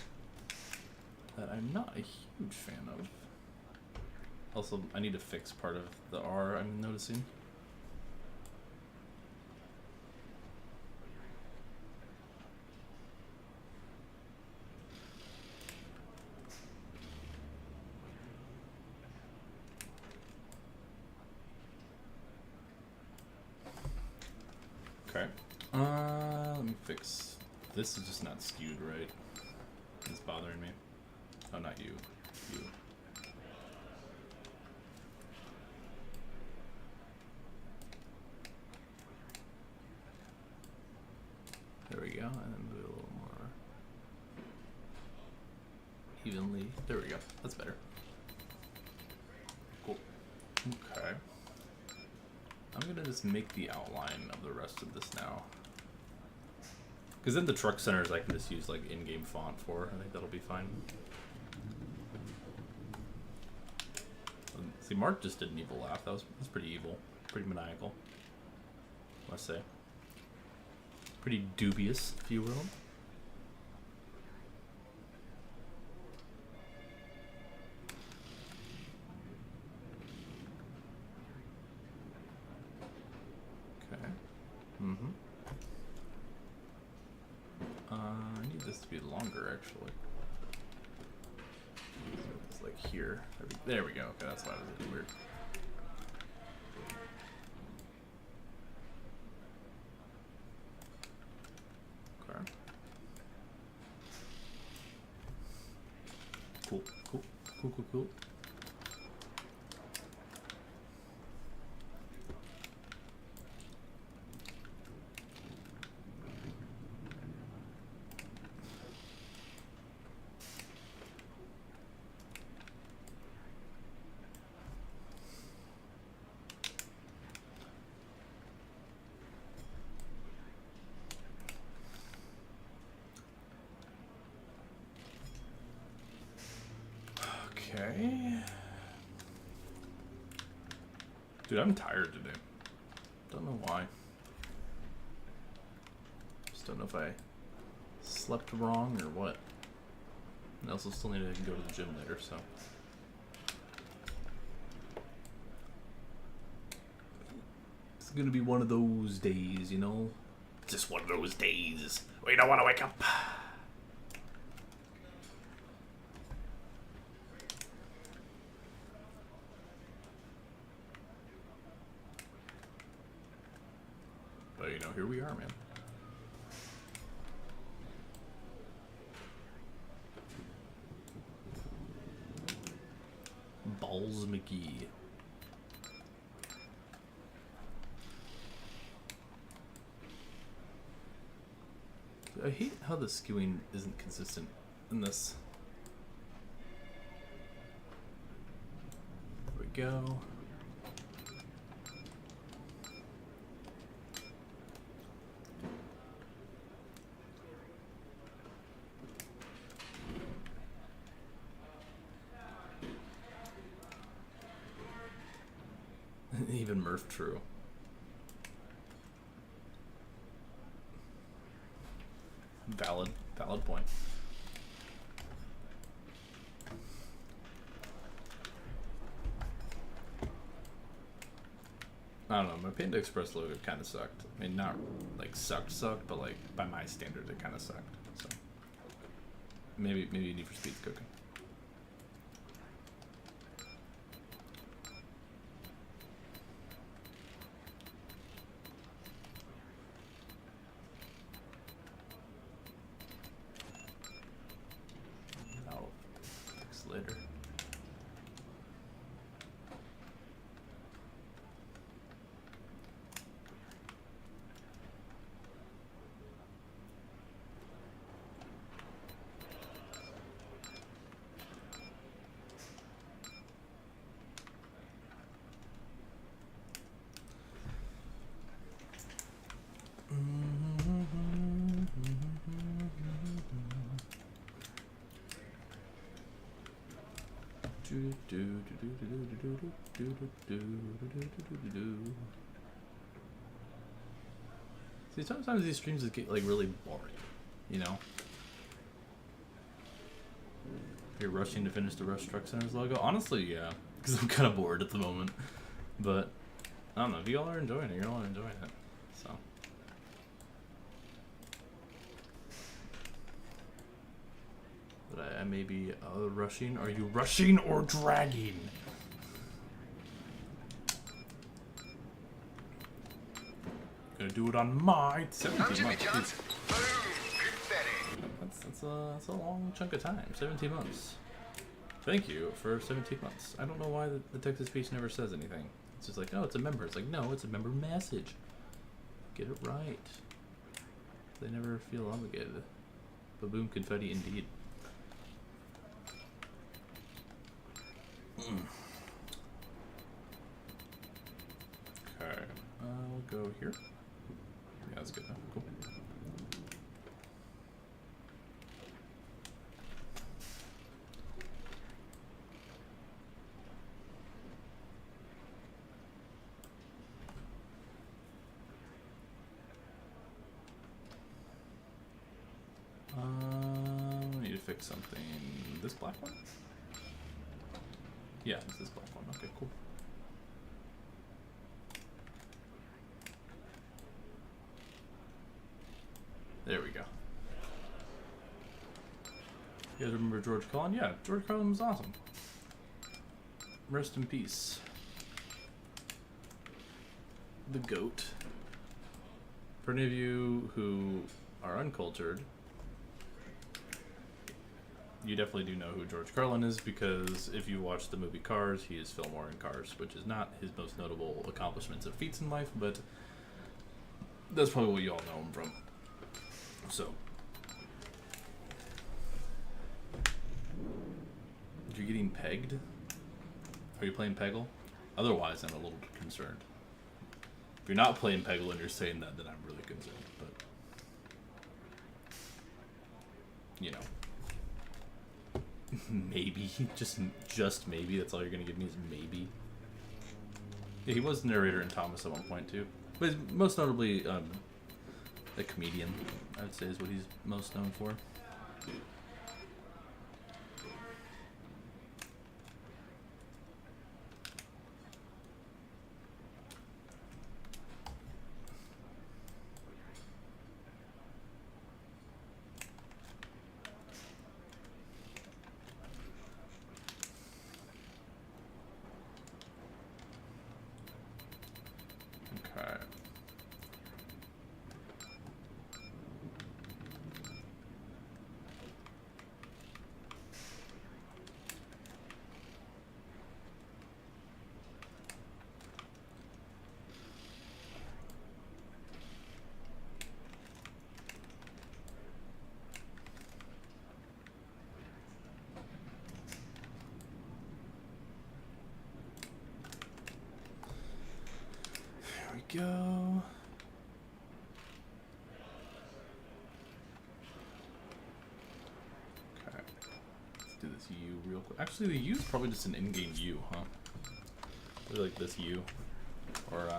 that I'm not a huge fan of. Also, I need to fix part of the R I'm noticing. Okay. Let me fix. This is just not skewed right. It's bothering me. Oh, not you. You. There we go. And then move it a little more evenly. There we go. That's better. Cool. Okay. I'm gonna just make the outline of the rest of this now. Because then the truck centers I can just use like in-game font for. I think that'll be fine. See, Mark just did an evil laugh. That's pretty evil. Pretty maniacal, I must say. Pretty dubious, if you will. I need this to be longer, actually. It's like here. There we go. Okay, that's why it was a bit weird. Okay. Cool. Cool. Okay. Dude, I'm tired today. Don't know why. Just don't know if I slept wrong or what. I also still need to go to the gym later, so. It's gonna be one of those days, you know? Just one of those days where you don't want to wake up. But, you know, here we are, man. Balls McGee. I hate how the skewing isn't consistent in this. There we go. Even Murph true. Valid point. I don't know, my Panda Express logo kind of sucked. I mean, not like sucked, but like by my standards, it kind of sucked. So maybe Need for Speed's cooking. I'll fix later. See, sometimes these streams just get like really boring, you know? You're rushing to finish the Rush Truck Center's logo? Honestly, yeah, because I'm kind of bored at the moment. But I don't know, if y'all are enjoying it, you're all enjoying it. So. But I may be rushing. Are you rushing or dragging? Gonna do it on my 17 months. That's a long chunk of time. 17 months. Thank you for 17 months. I don't know why the text speech never says anything. It's just like, oh, it's a member. It's like, no, it's a member message. Get it right. They never feel obligated. Baboom confetti indeed. Okay, we'll go here. Yeah, that's good enough. Cool. I need to fix something. This black one? Yeah, it's this black one. Okay, cool. There we go. You guys remember George Carlin? Yeah, George Carlin was awesome. Rest in peace. The GOAT. For any of you who are uncultured, you definitely do know who George Carlin is, because if you watch the movie Cars, he is Fillmore in Cars, which is not his most notable accomplishments or feats in life, but that's probably what you all know him from. So, you're getting pegged? Are you playing Peggle? Otherwise, I'm a little concerned. If you're not playing Peggle and you're saying that, then I'm really concerned, but you know. Maybe, just maybe. That's all you're gonna give me is maybe. Yeah, he was the narrator in Thomas at one point too, but he's most notably a comedian. I would say is what he's most known for. Go. Okay. Let's do this U real quick. Actually, the U is probably just an in-game U, huh? Really like this U. Or,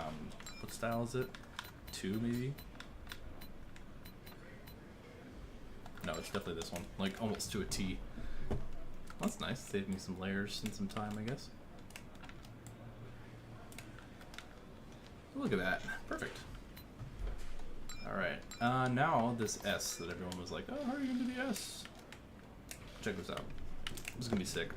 what style is it? 2, maybe? No, it's definitely this one. Like, almost to a T. That's nice. Saved me some layers and some time, I guess. Look at that. Perfect. Alright. Now this S that everyone was like, oh, how are you going to do the S? Check this out. This is going to be sick.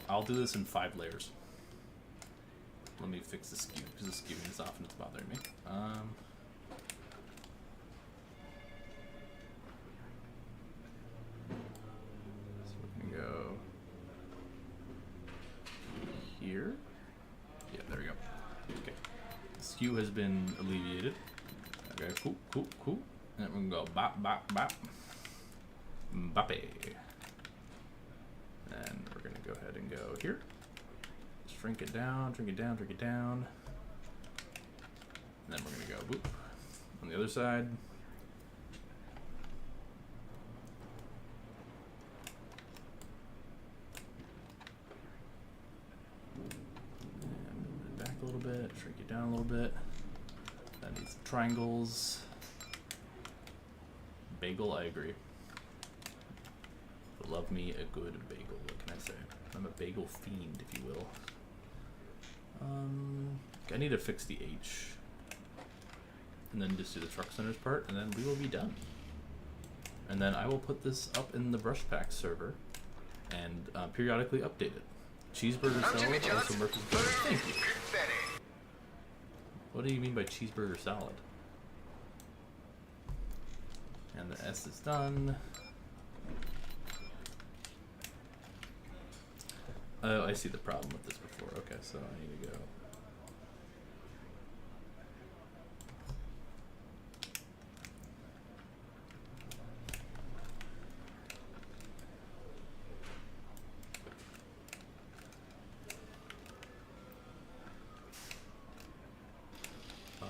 I'll do this in 5 layers. Let me fix the skew, because the skewing is off and it's bothering me. So we're gonna go here. Yeah, there we go. Okay. The skew has been alleviated. Okay, cool, cool, cool. And then we're gonna go bop, bop, bop. Mbappe. And we're gonna go ahead and go here. Shrink it down, shrink it down, shrink it down. And then we're gonna go boop on the other side. And move it back a little bit, shrink it down a little bit. That needs triangles. Bagel, I agree. Love me a good bagel, what can I say? I'm a bagel fiend, if you will. I need to fix the H. And then just do the truck centers part, and then we will be done. And then I will put this up in the brush pack server and periodically update it. Cheeseburger salad also Murphy's Burger. Thank you. What do you mean by cheeseburger salad? And the S is done. Oh, I see the problem with this before. Okay, so I need to go.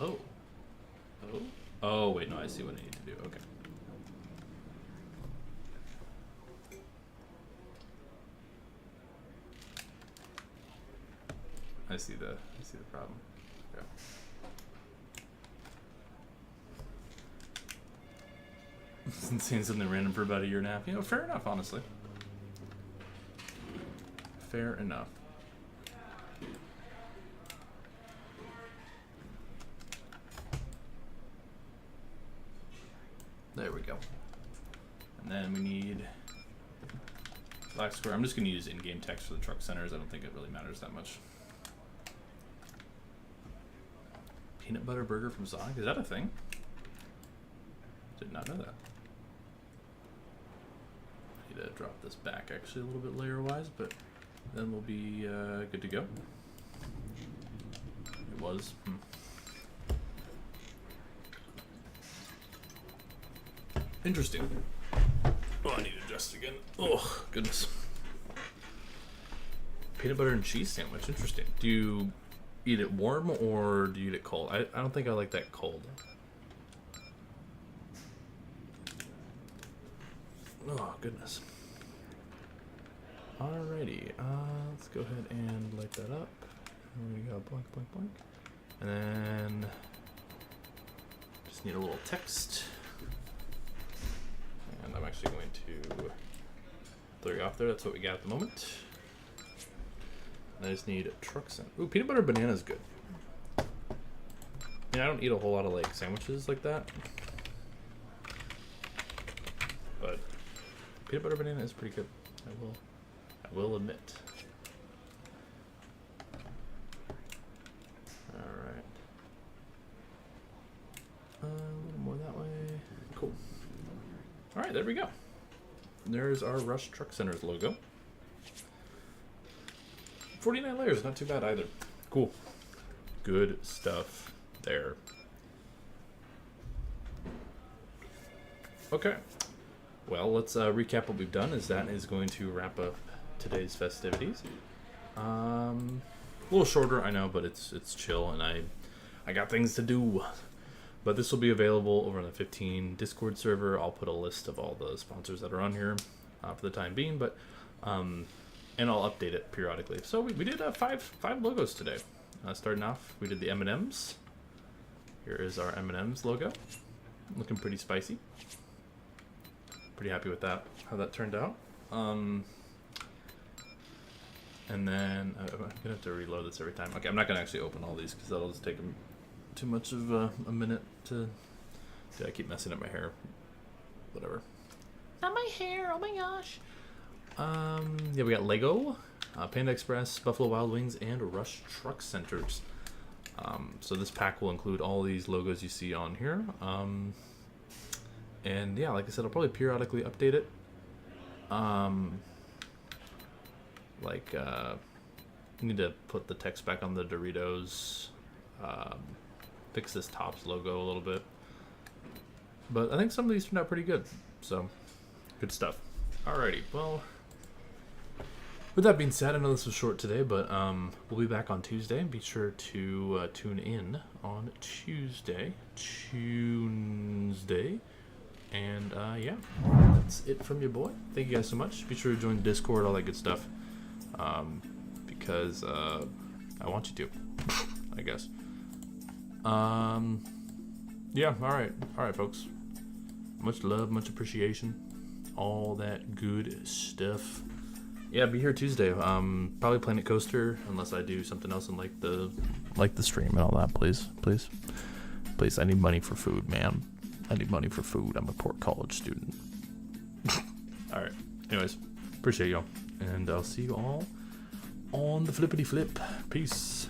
Oh. Oh. Oh, wait, no, I see what I need to do. Okay. I see the problem. Okay. Been saying something random for about a year and a half. You know, fair enough, honestly. Fair enough. There we go. And then we need black square. I'm just going to use in-game text for the truck centers. I don't think it really matters that much. Peanut butter burger from Sonic? Is that a thing? Did not know that. I need to drop this back actually a little bit layer-wise, but then we'll be good to go. It was. Interesting. Oh, I need to adjust again. Oh, goodness. Peanut butter and cheese sandwich. Interesting. Do you eat it warm or do you eat it cold? I don't think I like that cold. Oh, goodness. Alrighty. Let's go ahead and light that up. There we go. Blank, blank, blank. And then just need a little text. And I'm actually going to blur you off there. That's what we got at the moment. I just need trucks in. Ooh, peanut butter banana is good. I don't eat a whole lot of like sandwiches like that, but peanut butter banana is pretty good. I will admit. All right. A little more that way. Cool. All right, there we go. There's our Rush Truck Centers logo. 49 layers, not too bad either. Cool. Good stuff there. Okay. Well, let's recap what we've done, as that is going to wrap up today's festivities. A little shorter, I know, but it's chill, and I got things to do. But this will be available over on the 15 Discord server. I'll put a list of all the sponsors that are on here for the time being, but and I'll update it periodically. So we did five logos today. Starting off, we did the M&Ms, Here is our M&M's logo. Looking pretty spicy. Pretty happy with that, how that turned out. And then I'm gonna have to reload this every time. Okay, I'm not gonna actually open all these because that'll just take too much of a minute to. I keep messing up my hair. Whatever. Not my hair. Oh my gosh. Yeah, we got Lego, Panda Express, Buffalo Wild Wings, and Rush Truck Centers. So this pack will include all these logos you see on here. And yeah, like I said, I'll probably periodically update it. Need to put the text back on the Doritos. Fix this Tops logo a little bit. But I think some of these turned out pretty good. So, good stuff. Alrighty, well, with that being said, I know this was short today, but we'll be back on Tuesday. Be sure to tune in on Tuesday. And yeah, that's it from your boy. Thank you guys so much. Be sure to join Discord, all that good stuff. Because I want you to, I guess. Yeah, alright, folks. Much love, much appreciation, all that good stuff. Yeah, be here Tuesday. Probably Planet Coaster, unless I do something else and like the stream and all that. Please. I need money for food, man. I need money for food. I'm a poor college student. All right. Anyways, appreciate y'all, and I'll see you all on the flippity flip. Peace.